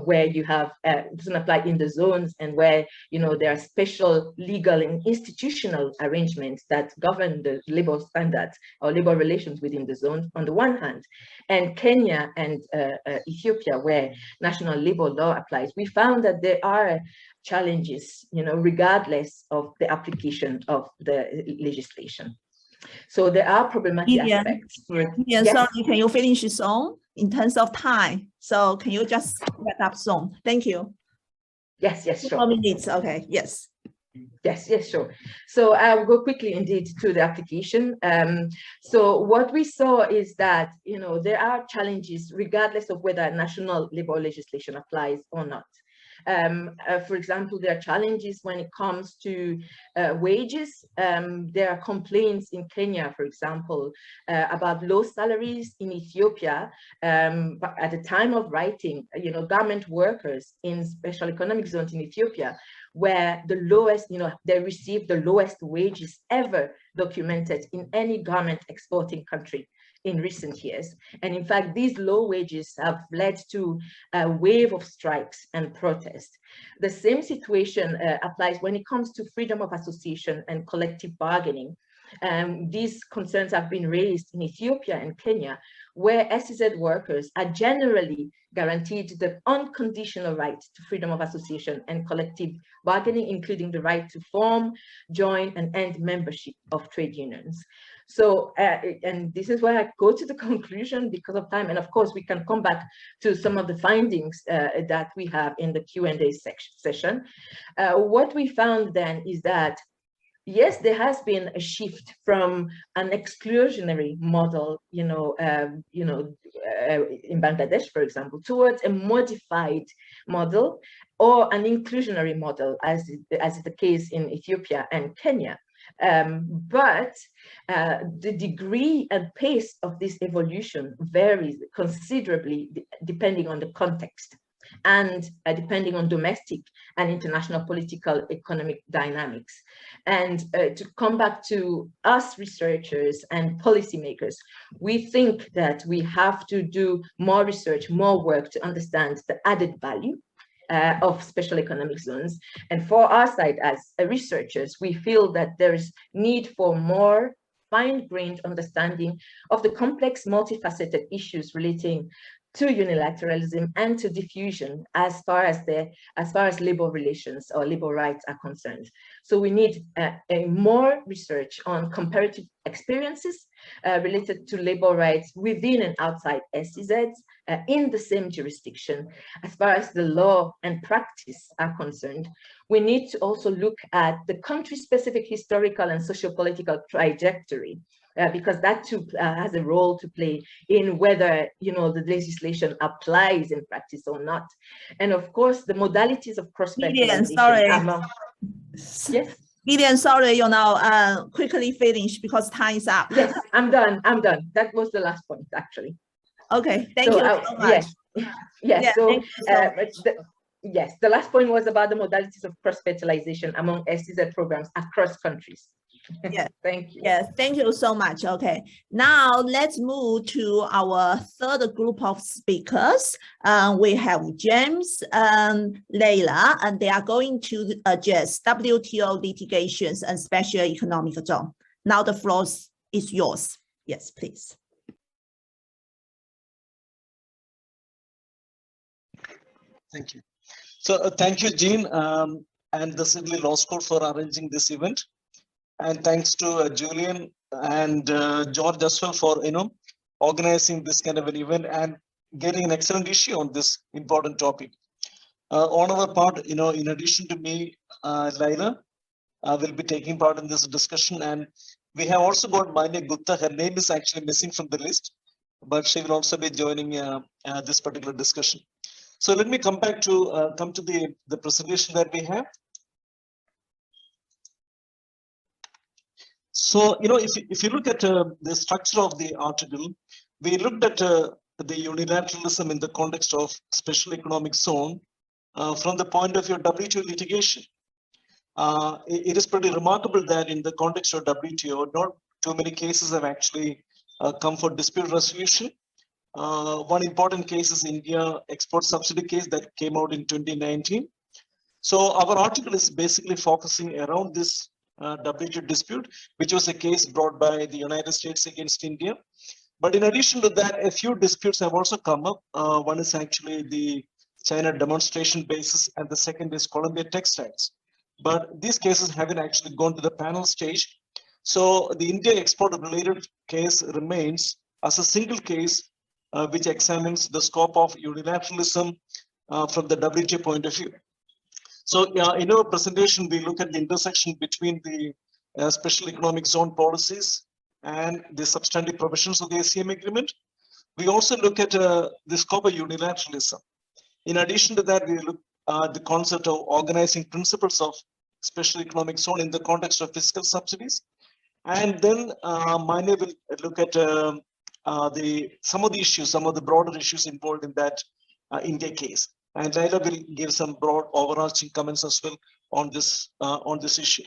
where you have doesn't apply in the zones, and where there are special legal and institutional arrangements that govern the labor standards or labor relations within the zones on the one hand, and Kenya and Ethiopia, where national labor law applies, we found that there are challenges, regardless of the application of the legislation. So there are problematic aspects. Yes. Sorry, can you finish soon in terms of time? So can you just wrap up soon? Thank you. Yes, sure. 4 minutes, okay, yes. Yes, sure. So I'll go quickly indeed to the application. So what we saw is that, there are challenges regardless of whether national labor legislation applies or not. For example, there are challenges when it comes to wages. There are complaints in Kenya, for example, about low salaries. In Ethiopia, but at the time of writing, garment workers in special economic zones in Ethiopia, where the lowest, they received the lowest wages ever documented in any garment exporting country in recent years. And in fact, these low wages have led to a wave of strikes and protests. The same situation applies when it comes to freedom of association and collective bargaining. These concerns have been raised in Ethiopia and Kenya, where SEZ workers are generally guaranteed the unconditional right to freedom of association and collective bargaining, including the right to form, join, and end membership of trade unions. So, and this is where I go to the conclusion because of time. And of course, we can come back to some of the findings that we have in the Q&A session. What we found then is that yes, there has been a shift from an exclusionary model, in Bangladesh, for example, towards a modified model or an inclusionary model, as is the case in Ethiopia and Kenya. But the degree and pace of this evolution varies considerably depending on the context and depending on domestic and international political economic dynamics. And to come back to us researchers and policymakers, we think that we have to do more research, more work to understand the added value of special economic zones. And for our side as researchers, we feel that there is need for more fine-grained understanding of the complex, multifaceted issues relating to unilateralism and to diffusion as far as labor relations or labor rights are concerned. So we need a more research on comparative experiences related to labor rights within and outside SEZs in the same jurisdiction. As far as the law and practice are concerned, we need to also look at the country-specific historical and socio-political trajectory, because that too has a role to play in whether the legislation applies in practice or not. And of course, the modalities of cross-fertilization. Yes. Gideon, sorry, quickly finish because time is up. Yes, I'm done. That was the last point, actually. Okay, thank you so much. Yes. So, yes, the last point was about the modalities of cross-fertilization among SEZ programs across countries. Yeah, thank you. Yes, thank you so much. Okay, now let's move to our third group of speakers. We have James and Leila, and they are going to address WTO litigations and special economic zone. Now the floor is yours. Yes, please. Thank you. So thank you, Jean, and the Sydney Law School for arranging this event. And thanks to Julian and George as well for organizing this kind of an event and getting an excellent issue on this important topic. On our part, in addition to me, Laila will be taking part in this discussion, and we have also got Manya Gupta. Her name is actually missing from the list, but she will also be joining this particular discussion. So let me come to the presentation that we have. So, if you look at the structure of the article, we looked at the unilateralism in the context of special economic zone from the point of view of WTO litigation. It is pretty remarkable that in the context of WTO, not too many cases have actually come for dispute resolution. One important case is India export subsidy case that came out in 2019. So our article is basically focusing around this WTO dispute, which was a case brought by the United States against India. But in addition to that, a few disputes have also come up. One is actually the China demonstration basis, and the second is Colombia textiles. But these cases haven't actually gone to the panel stage. So the India export related case remains as a single case which examines the scope of unilateralism from the WTO point of view. So in our presentation, we look at the intersection between the special economic zone policies and the substantive provisions of the SCM agreement. We also look at the scope of unilateralism. In addition to that, we look at the concept of organizing principles of special economic zone in the context of fiscal subsidies. And then Mine will look at some of the issues, some of the broader issues involved in that India case. And Laila will give some broad overarching comments as well on this issue.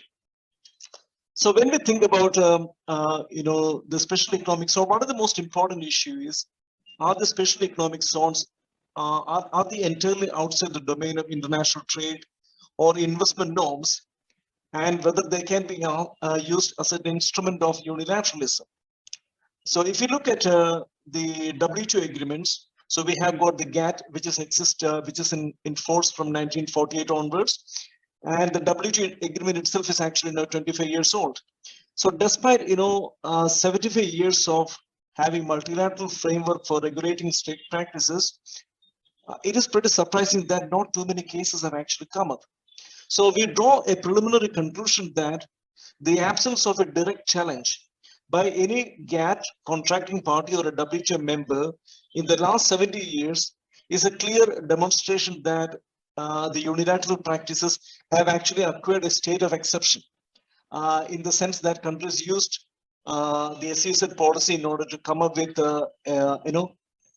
So when we think about the special economic zone, one of the most important issues is, are the special economic zones are they entirely outside the domain of international trade or investment norms, and whether they can be used as an instrument of unilateralism. So if you look at the WTO agreements, so we have got the GATT, which is in force from 1948 onwards, and the WTO agreement itself is actually now 25 years old. So despite 75 years of having multilateral framework for regulating state practices, it is pretty surprising that not too many cases have actually come up. So we draw a preliminary conclusion that the absence of a direct challenge by any GATT contracting party or a WTO member in the last 70 years is a clear demonstration that the unilateral practices have actually acquired a state of exception, in the sense that countries used the SEZ policy in order to come up with,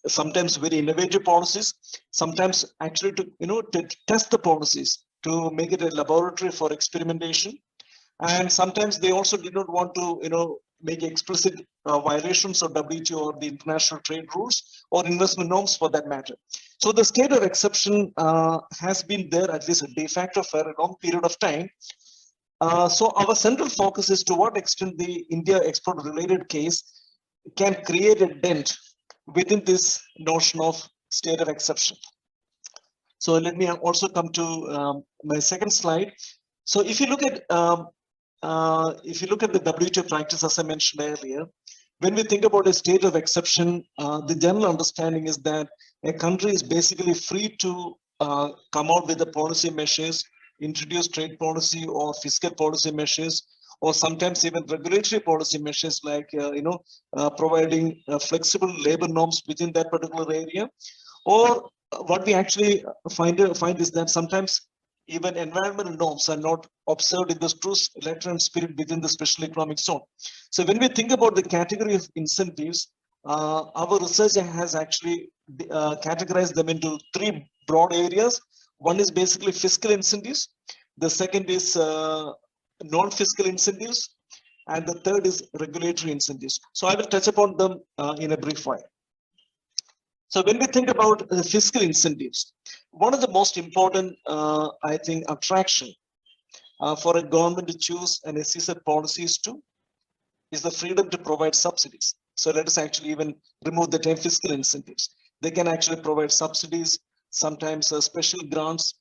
sometimes very innovative policies, sometimes actually to test the policies, to make it a laboratory for experimentation. And sometimes they also did not want to, make explicit violations of WTO or the international trade rules or investment norms for that matter. So the state of exception has been there at least de facto for a long period of time. So our central focus is to what extent the India export related case can create a dent within this notion of state of exception. So let me also come to my second slide. So if you look at the WTO practice, as I mentioned earlier, when we think about a state of exception, the general understanding is that a country is basically free to come out with the policy measures, introduce trade policy or fiscal policy measures, or sometimes even regulatory policy measures like providing flexible labor norms within that particular area. Or what we actually find is that sometimes even environmental norms are not observed in the true letter and spirit within the special economic zone. So when we think about the category of incentives, our research has actually categorized them into three broad areas. One is basically fiscal incentives. The second is non-fiscal incentives. And the third is regulatory incentives. So I will touch upon them in a brief way. So when we think about the fiscal incentives, one of the most important, I think, attraction for a government to choose an SEZ policy is the freedom to provide subsidies. So let us actually even remove the term fiscal incentives. They can actually provide subsidies, sometimes special grants.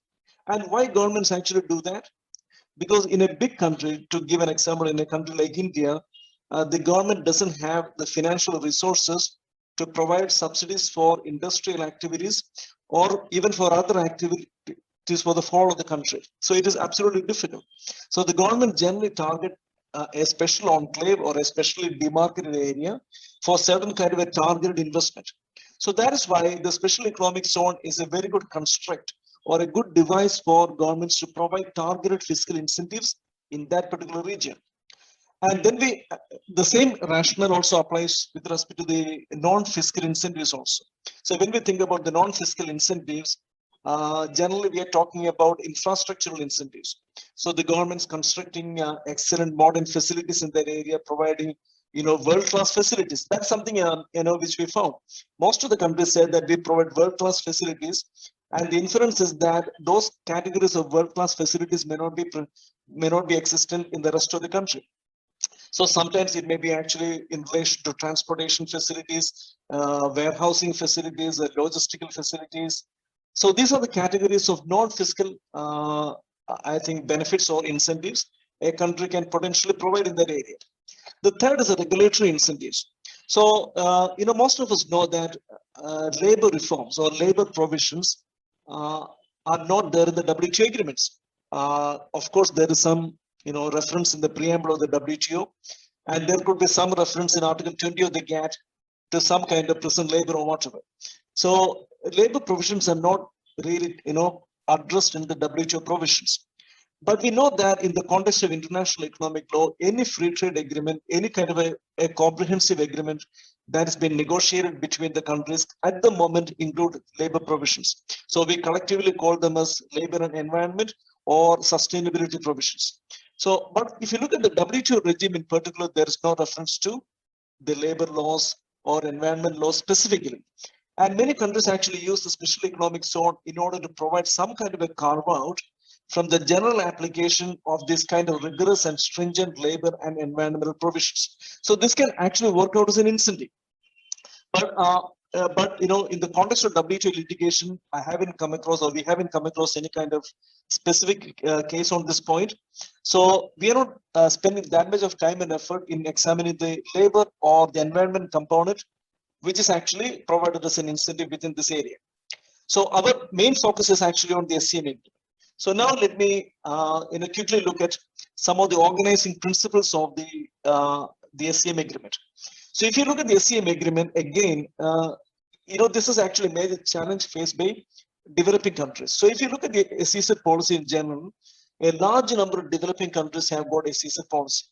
And why governments actually do that? Because in a big country, to give an example, in a country like India, the government doesn't have the financial resources to provide subsidies for industrial activities or even for other activities for the whole of the country. So it is absolutely difficult. So the government generally target a special enclave or a specially demarcated area for certain kind of a targeted investment. So that is why the special economic zone is a very good construct or a good device for governments to provide targeted fiscal incentives in that particular region. And then the same rationale also applies with respect to the non-fiscal incentives also. So when we think about the non-fiscal incentives, generally we are talking about infrastructural incentives. So the government's constructing excellent modern facilities in that area, providing world-class facilities. That's something which we found. Most of the countries said that we provide world-class facilities, and the inference is that those categories of world-class facilities may not be existent in the rest of the country. So sometimes it may be actually in relation to transportation facilities, warehousing facilities, logistical facilities. So these are the categories of non-fiscal, I think, benefits or incentives a country can potentially provide in that area. The third is the regulatory incentives. So, most of us know that labor reforms or labor provisions are not there in the WTO agreements. Of course, there is some reference in the preamble of the WTO, and there could be some reference in Article 20 of the GATT to some kind of prison labor or whatever. So labor provisions are not really, addressed in the WTO provisions. But we know that in the context of international economic law, any free trade agreement, any kind of a comprehensive agreement that has been negotiated between the countries at the moment include labor provisions. So we collectively call them as labor and environment or sustainability provisions. So, but if you look at the WTO regime in particular, there is no reference to the labor laws or environment laws specifically. And many countries actually use the special economic zone in order to provide some kind of a carve out from the general application of this kind of rigorous and stringent labor and environmental provisions. So this can actually work out as an incentive. But in the context of WTO litigation, I haven't come across, or we haven't come across any kind of specific case on this point. So we are not spending that much of time and effort in examining the labor or the environment component, which is actually provided as an incentive within this area. So our main focus is actually on the SCM agreement. So now let me quickly look at some of the organizing principles of the SCM agreement. So if you look at the SCM agreement again, this is actually a major challenge faced by developing countries. So if you look at the SEZ policy in general, a large number of developing countries have got a SEZ policy,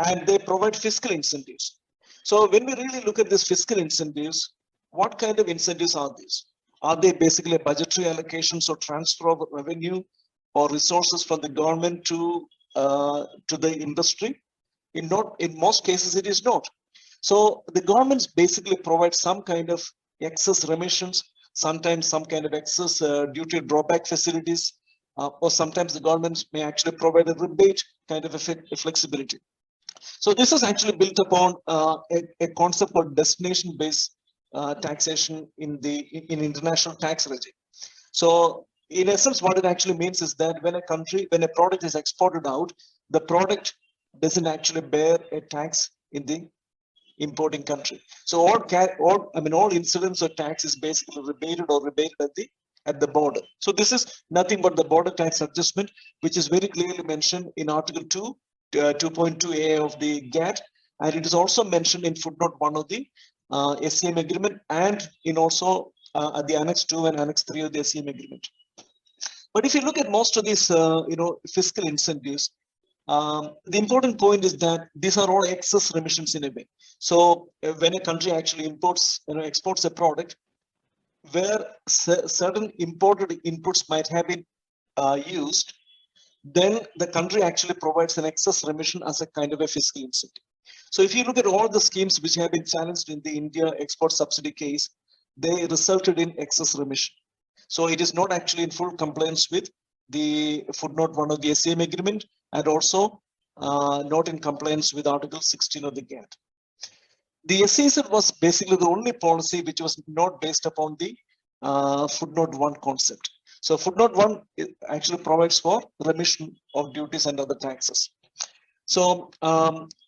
and they provide fiscal incentives. So when we really look at these fiscal incentives, what kind of incentives are these? Are they basically budgetary allocations or transfer of revenue or resources from the government to the industry? In most cases, it is not. So the governments basically provide some kind of excess remissions, sometimes some kind of excess duty drawback facilities, or sometimes the governments may actually provide a rebate kind of a flexibility. So this is actually built upon a concept called destination-based taxation in international tax regime. So in essence, what it actually means is that when a product is exported out, the product doesn't actually bear a tax in the importing country. So all incidents of tax is basically rebated at the border. So this is nothing but the border tax adjustment, which is very clearly mentioned in Article 2.2a of the GATT, and it is also mentioned in footnote 1 of the SCM agreement, and in also at the Annex 2 and Annex 3 of the SCM agreement. But if you look at most of these fiscal incentives, the important point is that these are all excess remissions in a way. So when a country actually exports a product where certain imported inputs might have been used, then the country actually provides an excess remission as a kind of a fiscal incentive. So if you look at all the schemes which have been challenged in the India export subsidy case, they resulted in excess remission. So it is not actually in full compliance with the footnote 1 of the SCM agreement, and also not in compliance with Article 16 of the GATT. The SEZ was basically the only policy which was not based upon the footnote 1 concept. So footnote 1 actually provides for remission of duties and other taxes. So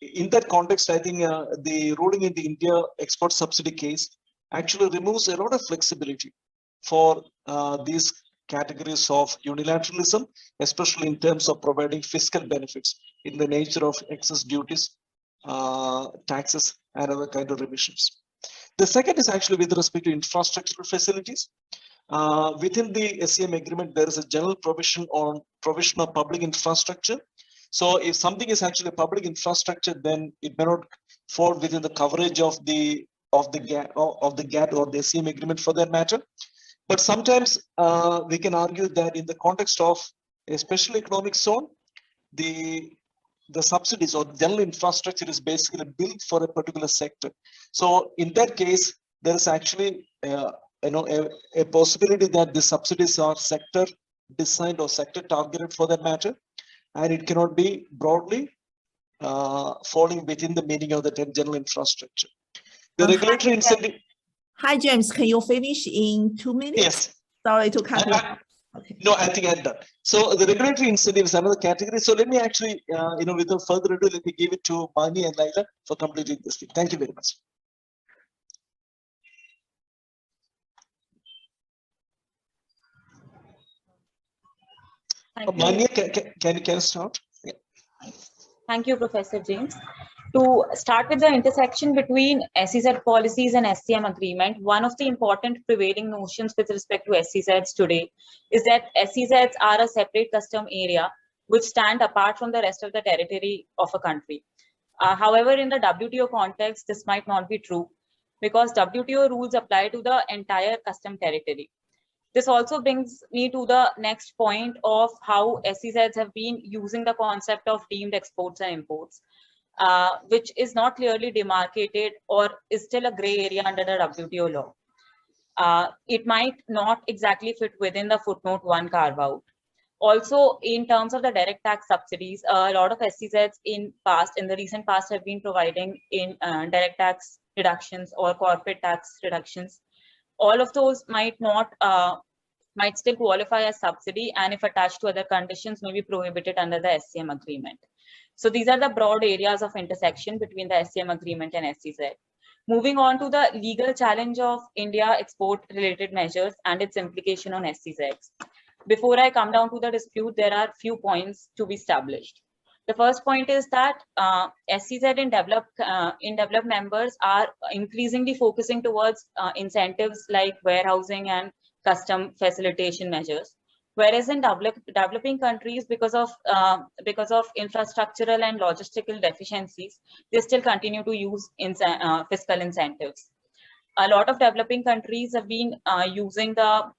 in that context, I think the ruling in the India export subsidy case actually removes a lot of flexibility for these categories of unilateralism, especially in terms of providing fiscal benefits in the nature of excess duties, taxes, and other kind of remissions. The second is actually with respect to infrastructural facilities. Within the SCM agreement, there is a general provision on provision of public infrastructure. So if something is actually public infrastructure, then it may not fall within the coverage of the GATT or the SCM agreement for that matter. But sometimes we can argue that in the context of a special economic zone, the subsidies or general infrastructure is basically built for a particular sector. So in that case, there is actually a possibility that the subsidies are sector designed or sector targeted for that matter, and it cannot be broadly falling within the meaning of the general infrastructure. The regulatory incentive. Hi, James. Can you finish in 2 minutes? Yes. Sorry to cut you off. Okay. No, I think I'm done. So the regulatory incentive is another category. So let me actually, without further ado, let me give it to Mani and Laila for completing this thing. Thank you very much. Mani, can you start? Yeah. Thank you, Professor James. To start with the intersection between SEZ policies and SCM agreement, one of the important prevailing notions with respect to SEZs today is that SEZs are a separate custom area which stand apart from the rest of the territory of a country. However, in the WTO context, this might not be true because WTO rules apply to the entire custom territory. This also brings me to the next point of how SEZs have been using the concept of deemed exports and imports. Which is not clearly demarcated or is still a gray area under the WTO law. It might not exactly fit within the footnote 1 carve out. Also, in terms of the direct tax subsidies, a lot of SEZs in the recent past have been providing in direct tax reductions or corporate tax reductions. All of those might still qualify as subsidy, and if attached to other conditions may be prohibited under the SCM agreement. So these are the broad areas of intersection between the SCM agreement and SEZ. Moving on to the legal challenge of India export related measures and its implication on SEZs. Before I come down to the dispute, there are few points to be established. The first point is that SEZ in developed members are increasingly focusing towards incentives like warehousing and custom facilitation measures, whereas in developing countries, because of infrastructural and logistical deficiencies, they still continue to use fiscal incentives. A lot of developing countries have been using the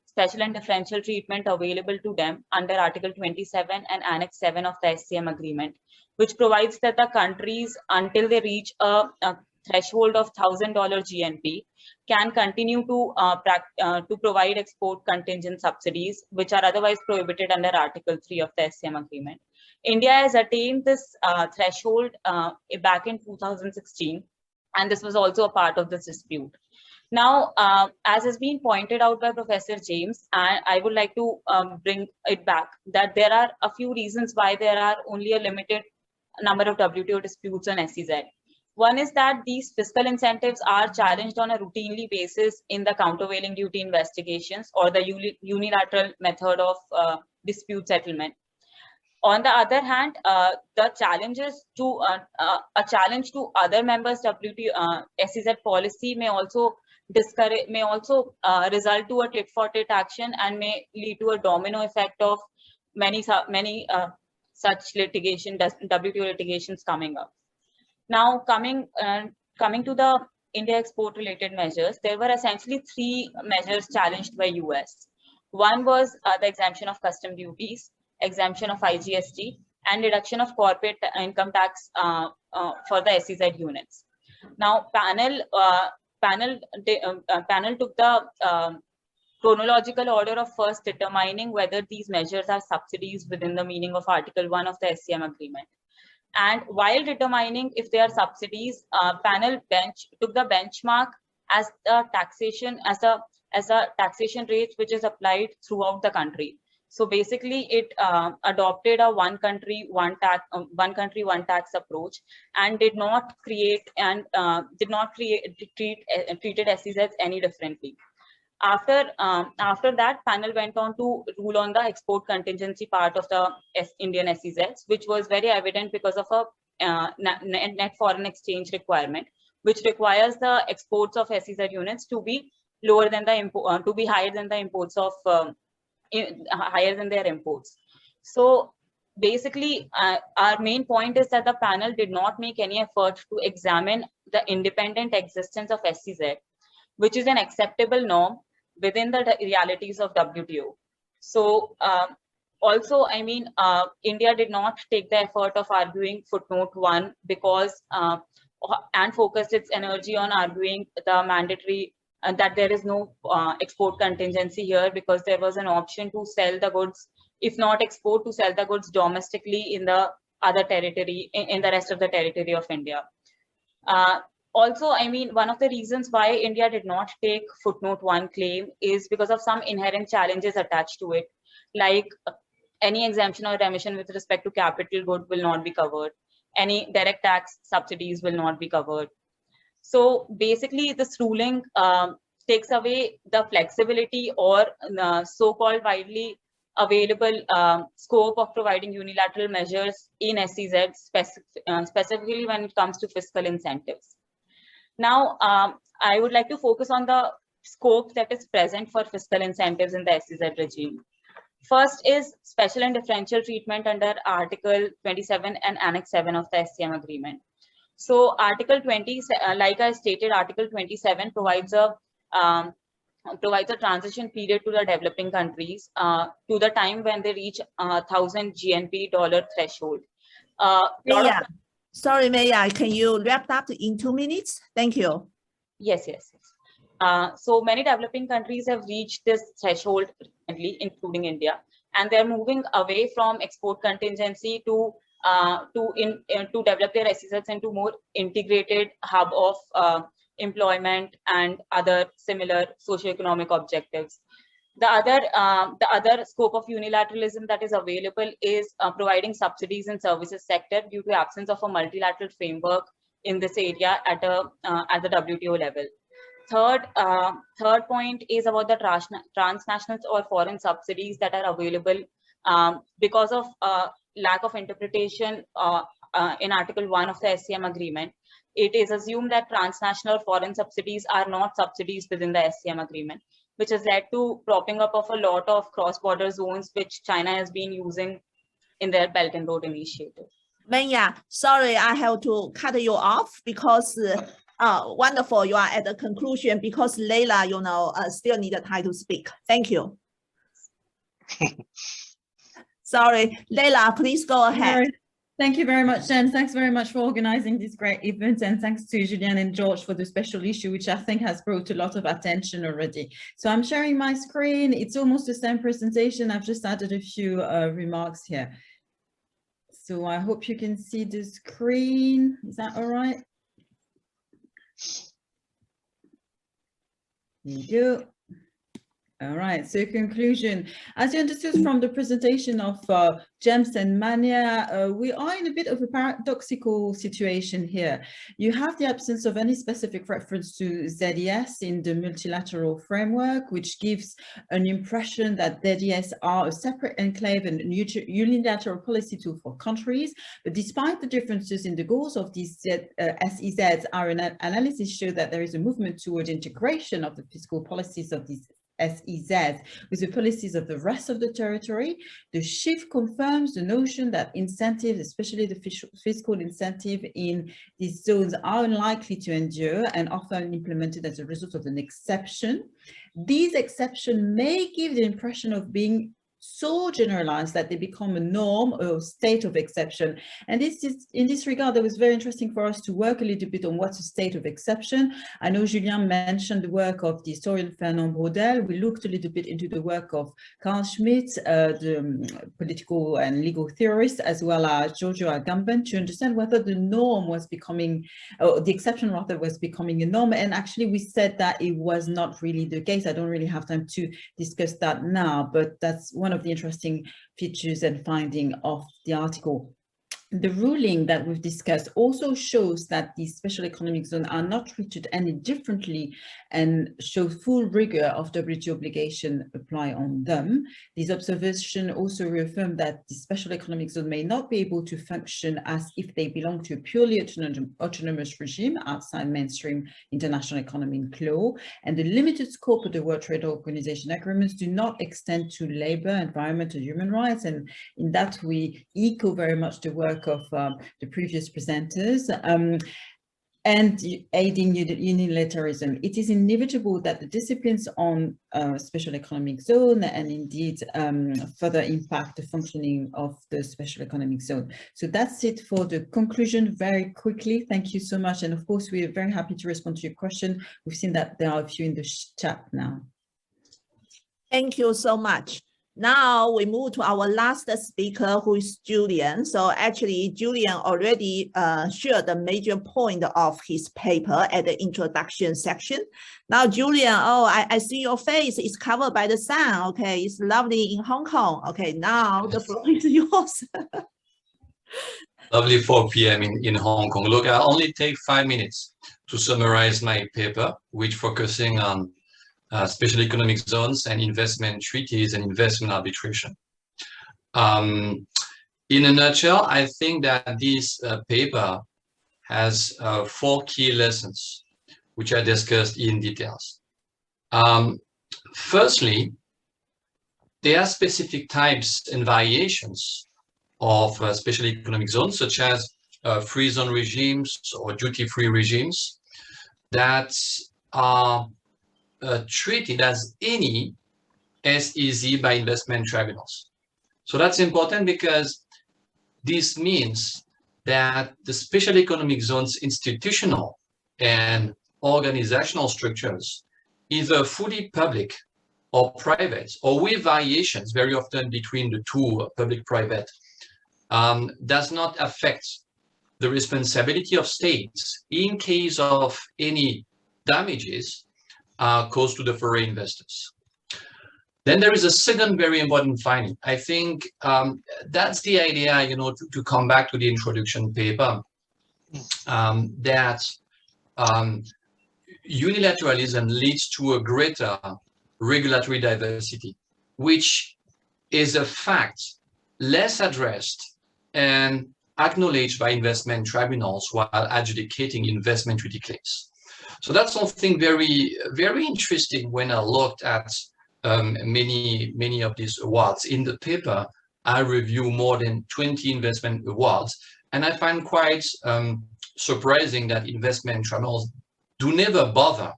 special and differential treatment available to them under Article 27 and Annex 7 of the SCM agreement, which provides that the countries, until they reach a threshold of $1,000 GNP, can continue to provide export contingent subsidies, which are otherwise prohibited under Article 3 of the SCM agreement. India has attained this threshold back in 2016, and this was also a part of this dispute. Now, as has been pointed out by Professor James, and I would like to bring it back, that there are a few reasons why there are only a limited number of WTO disputes on SEZ. One is that these fiscal incentives are challenged on a routinely basis in the countervailing duty investigations or the unilateral method of dispute settlement. On the other hand, the challenges to a challenge to other members' WTO SEZ policy may also result to a tit-for-tat action and may lead to a domino effect of many such litigation, WTO litigations coming up. Now, coming to the India export related measures, there were essentially three measures challenged by US. One was the exemption of custom duties, exemption of IGST, and reduction of corporate income tax for the SEZ units. Now, panel took the chronological order of first determining whether these measures are subsidies within the meaning of Article 1 of the SCM agreement. And while determining if they are subsidies, panel took the benchmark as the taxation as a taxation rate which is applied throughout the country. So basically, it adopted a one country one tax approach, and did not treated SEZs any differently. After that, panel went on to rule on the export contingency part of the Indian SEZs, which was very evident because of a net foreign exchange requirement, which requires the exports of SEZ units to be lower than the to be higher than the imports of higher than their imports. So basically, our main point is that the panel did not make any effort to examine the independent existence of SEZ, which is an acceptable norm within the realities of WTO. So also, I mean, India did not take the effort of arguing footnote 1 because and focused its energy on arguing the mandatory that there is no export contingency here, because there was an option to sell the goods, if not export, to sell the goods domestically in the other territory, in the rest of the territory of India. Also, I mean, one of the reasons why India did not take footnote 1 claim is because of some inherent challenges attached to it, like any exemption or remission with respect to capital good will not be covered. Any direct tax subsidies will not be covered. So basically, this ruling takes away the flexibility or so-called widely available scope of providing unilateral measures in SEZ, specifically when it comes to fiscal incentives. Now, I would like to focus on the scope that is present for fiscal incentives in the SEZ regime. First is special and differential treatment under Article 27 and Annex 7 of the SCM agreement. So Article 20, like I stated, Article 27 provides a transition period to the developing countries to the time when they reach $1,000 GNP threshold. Sorry, Maya, can you wrap up in 2 minutes? Thank you. Yes. So many developing countries have reached this threshold recently, including India. and they're moving away from export contingency to develop their SEZs into more integrated hub of employment and other similar socioeconomic objectives. The other scope of unilateralism that is available is providing subsidies in services sector due to absence of a multilateral framework in this area at the WTO level. Third point is about the transnational or foreign subsidies that are available because of lack of interpretation in Article 1 of the SCM agreement. It is assumed that transnational foreign subsidies are not subsidies within the SCM agreement, which has led to propping up of a lot of cross-border zones which China has been using in their Belt and Road Initiative. Menya, sorry, I have to cut you off because wonderful, you are at the conclusion because Leila, still need time to speak. Thank you. Sorry, Leila, please go ahead. Thank you very much, Jen. Thanks very much for organizing this great event, and thanks to Julian and George for the special issue, which I think has brought a lot of attention already. So I'm sharing my screen. It's almost the same presentation. I've just added a few remarks here. So I hope you can see the screen. Is that all right? There you go. All right, so conclusion. As you understood from the presentation of James and Manya, we are in a bit of a paradoxical situation here. You have the absence of any specific reference to ZES in the multilateral framework, which gives an impression that ZES are a separate enclave and unilateral policy tool for countries. But despite the differences in the goals of these SEZs, our analysis shows that there is a movement toward integration of the fiscal policies of these SEZs with the policies of the rest of the territory. The shift confirms the notion that incentives, especially the fiscal incentive in these zones, are unlikely to endure and often implemented as a result of an exception. These exceptions may give the impression of being so generalized that they become a norm or state of exception. And this is, in this regard, it was very interesting for us to work a little bit on what's a state of exception. I know Julien mentioned the work of the historian Fernand Braudel. We looked a little bit into the work of Carl Schmitt, the political and legal theorist, as well as Giorgio Agamben, to understand whether the norm was becoming, or the exception rather was becoming a norm. And actually we said that it was not really the case. I don't really have time to discuss that now, but that's one of the interesting features and finding of the article. The ruling that we've discussed also shows that these special economic zones are not treated any differently and show full rigor of WTO obligation apply on them. These observations also reaffirm that the special economic zone may not be able to function as if they belong to a purely autonomous regime outside mainstream international economic law, and the limited scope of the World Trade Organization agreements do not extend to labor, environment, and human rights. And in that we echo very much the work of the previous presenters, and aiding unilateralism. It is inevitable that the disciplines on special economic zone and indeed further impact the functioning of the special economic zone. So that's it for the conclusion very quickly. Thank you so much. And of course, we are very happy to respond to your question. We've seen that there are a few in the chat now. Thank you so much. Now we move to our last speaker, who is Julian. So actually, Julian already shared the major point of his paper at the introduction section. Now, Julian, oh, I see your face is covered by the sun. Okay, it's lovely in Hong Kong. Okay, now the floor is yours. Lovely 4 p.m. in Hong Kong. Look, I only take 5 minutes to summarize my paper, which focusing on special economic zones and investment treaties and investment arbitration. In a nutshell, I think that this paper has 4 key lessons, which I discussed in details. Firstly, there are specific types and variations of special economic zones, such as free zone regimes or duty-free regimes that are treated as any SEZ by investment tribunals. So that's important because this means that the special economic zones institutional and organizational structures, either fully public or private, or with variations very often between the two, public-private, does not affect the responsibility of states in case of any damages caused to the foreign investors. Then there is a second very important finding. I think that's the idea, you know, to come back to the introduction paper, that unilateralism leads to a greater regulatory diversity, which is a fact less addressed and acknowledged by investment tribunals while adjudicating investment treaty claims. So that's something very, very interesting when I looked at many of these awards. In the paper, I review more than 20 investment awards, and I find quite surprising that investment tribunals do never bother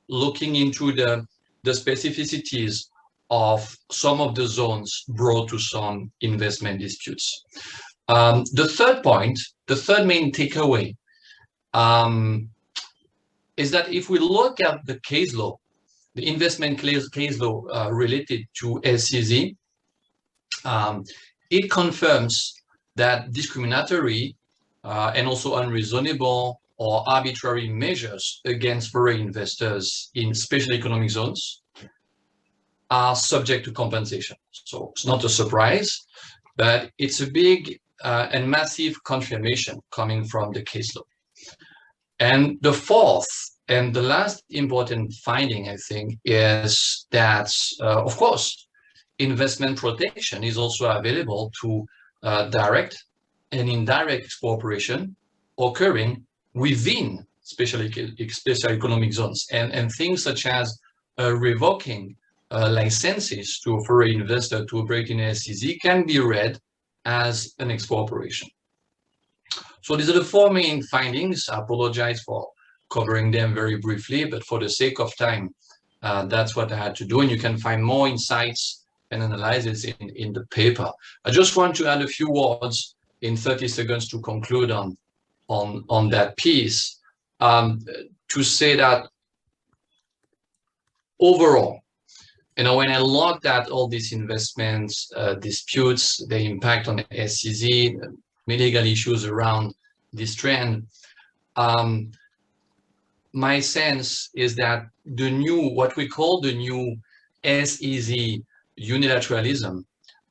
looking into the specificities of some of the zones brought to some investment disputes. The third point, the third main takeaway, is that if we look at the case law, the investment case law related to SCZ, it confirms that discriminatory and also unreasonable or arbitrary measures against foreign investors in special economic zones are subject to compensation. So it's not a surprise, but it's a big and massive confirmation coming from the case law. And the fourth and the last important finding, I think, is that, of course, investment protection is also available to direct and indirect expropriation occurring within special economic zones, and things such as revoking licenses to a foreign investor to operate in SCZ can be read as an expropriation. So these are the four main findings. I apologize for covering them very briefly, but for the sake of time, that's what I had to do. And you can find more insights and analysis in the paper. I just want to add a few words in 30 seconds to conclude on that piece, to say that overall, you know, when I looked at all these investments disputes, the impact on SCZ, many legal issues around this trend, my sense is that the new, what we call the new SEZ unilateralism,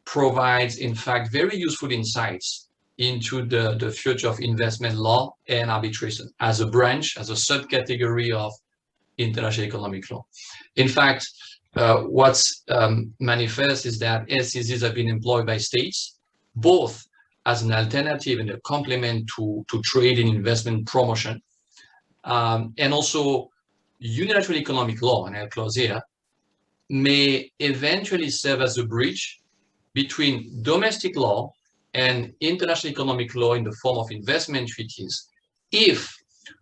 provides, in fact, very useful insights into the future of investment law and arbitration as a branch, as a subcategory of international economic law. In fact, what's manifest is that SEZs have been employed by states, both as an alternative and a complement to trade and investment promotion. And also unilateral economic law, and I'll close here, may eventually serve as a bridge between domestic law and international economic law in the form of investment treaties, if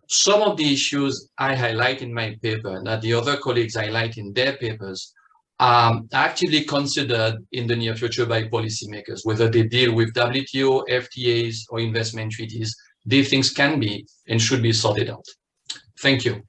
some of the issues I highlight in my paper and that the other colleagues highlight in their papers are actively considered in the near future by policymakers, whether they deal with WTO, FTAs, or investment treaties. These things can be and should be sorted out. Thank you.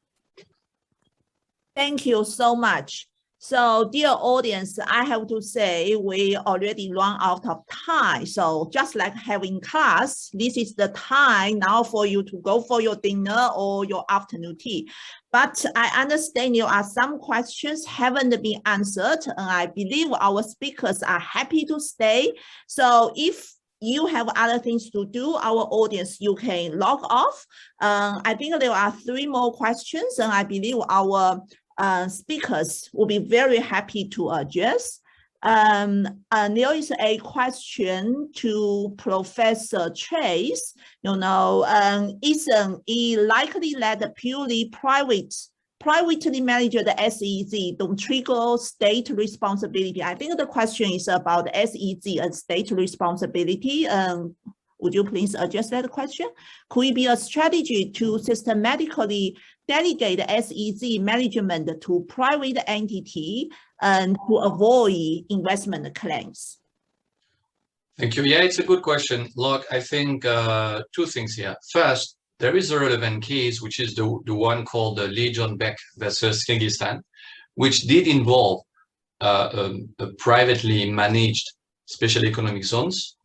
Thank you so much. So, dear audience, I have to say we already run out of time. So just like having class, this is the time now for you to go for your dinner or your afternoon tea. But I understand there are some questions haven't been answered, and I believe our speakers are happy to stay. So if you have other things to do, our audience, you can log off. I think there are 3 more questions, and I believe our speakers will be very happy to address. There is a question to Professor Chase. Isn't it likely that the purely privately managed SEZ don't trigger state responsibility? I think the question is about SEZ and state responsibility. Would you please address that question? Could it be a strategy to systematically delegate SEZ management to private entity and to avoid investment claims? Thank you. Yeah, it's a good question. Look, I think 2 things here. First, there is a relevant case, which is the one called the Legion Beck versus Kyrgyzstan, which did involve privately managed special economic zones.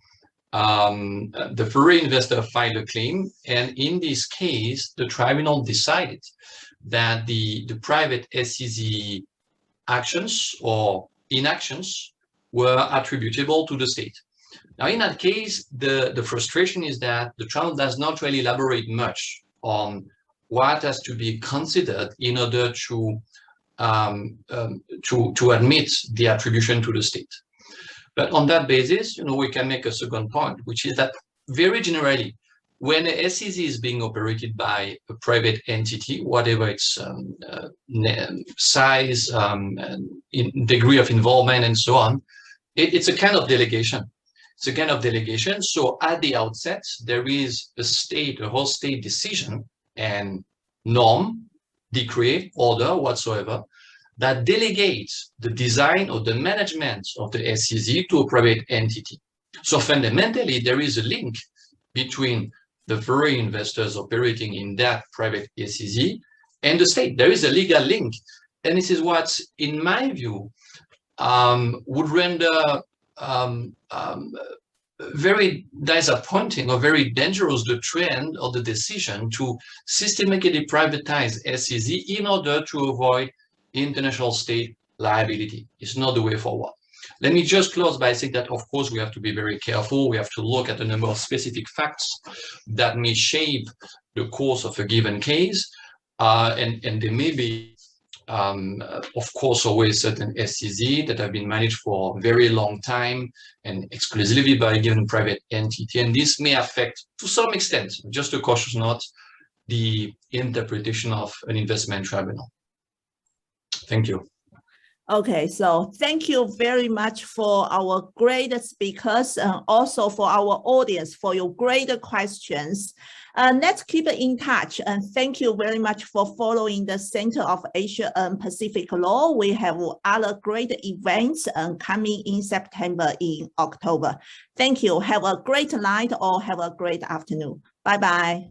The foreign investor filed a claim, and in this case, the tribunal decided that the private SEZ actions or inactions were attributable to the state. Now, in that case, the frustration is that the tribunal does not really elaborate much on what has to be considered in order to admit the attribution to the state. But on that basis, we can make a second point, which is that very generally, when a SEZ is being operated by a private entity, whatever its size, degree of involvement, and so on, it's a kind of delegation. It's a kind of delegation. So at the outset, there is a whole state decision and norm, decree, order, whatsoever, that delegates the design or the management of the SEZ to a private entity. So fundamentally, there is a link between the foreign investors operating in that private SEZ and the state. There is a legal link. And this is what, in my view, would render very disappointing or very dangerous the trend or the decision to systematically privatize SEZ in order to avoid international state liability. It's not the way forward. Let me just close by saying that, of course, we have to be very careful. We have to look at a number of specific facts that may shape the course of a given case. And there may be, of course, always certain SEZ that have been managed for a very long time and exclusively by a given private entity. And this may affect, to some extent, just a cautious note, the interpretation of an investment tribunal. Thank you. Okay, so thank you very much for our great speakers and also for our audience for your great questions. Let's keep in touch, and thank you very much for following the Center of Asia and Pacific Law. We have other great events coming in September, in October. Thank you. Have a great night or have a great afternoon. Bye-bye.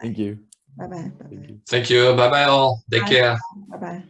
Thank you. Bye-bye. Thank you. Bye-bye all. Take care. Bye-bye.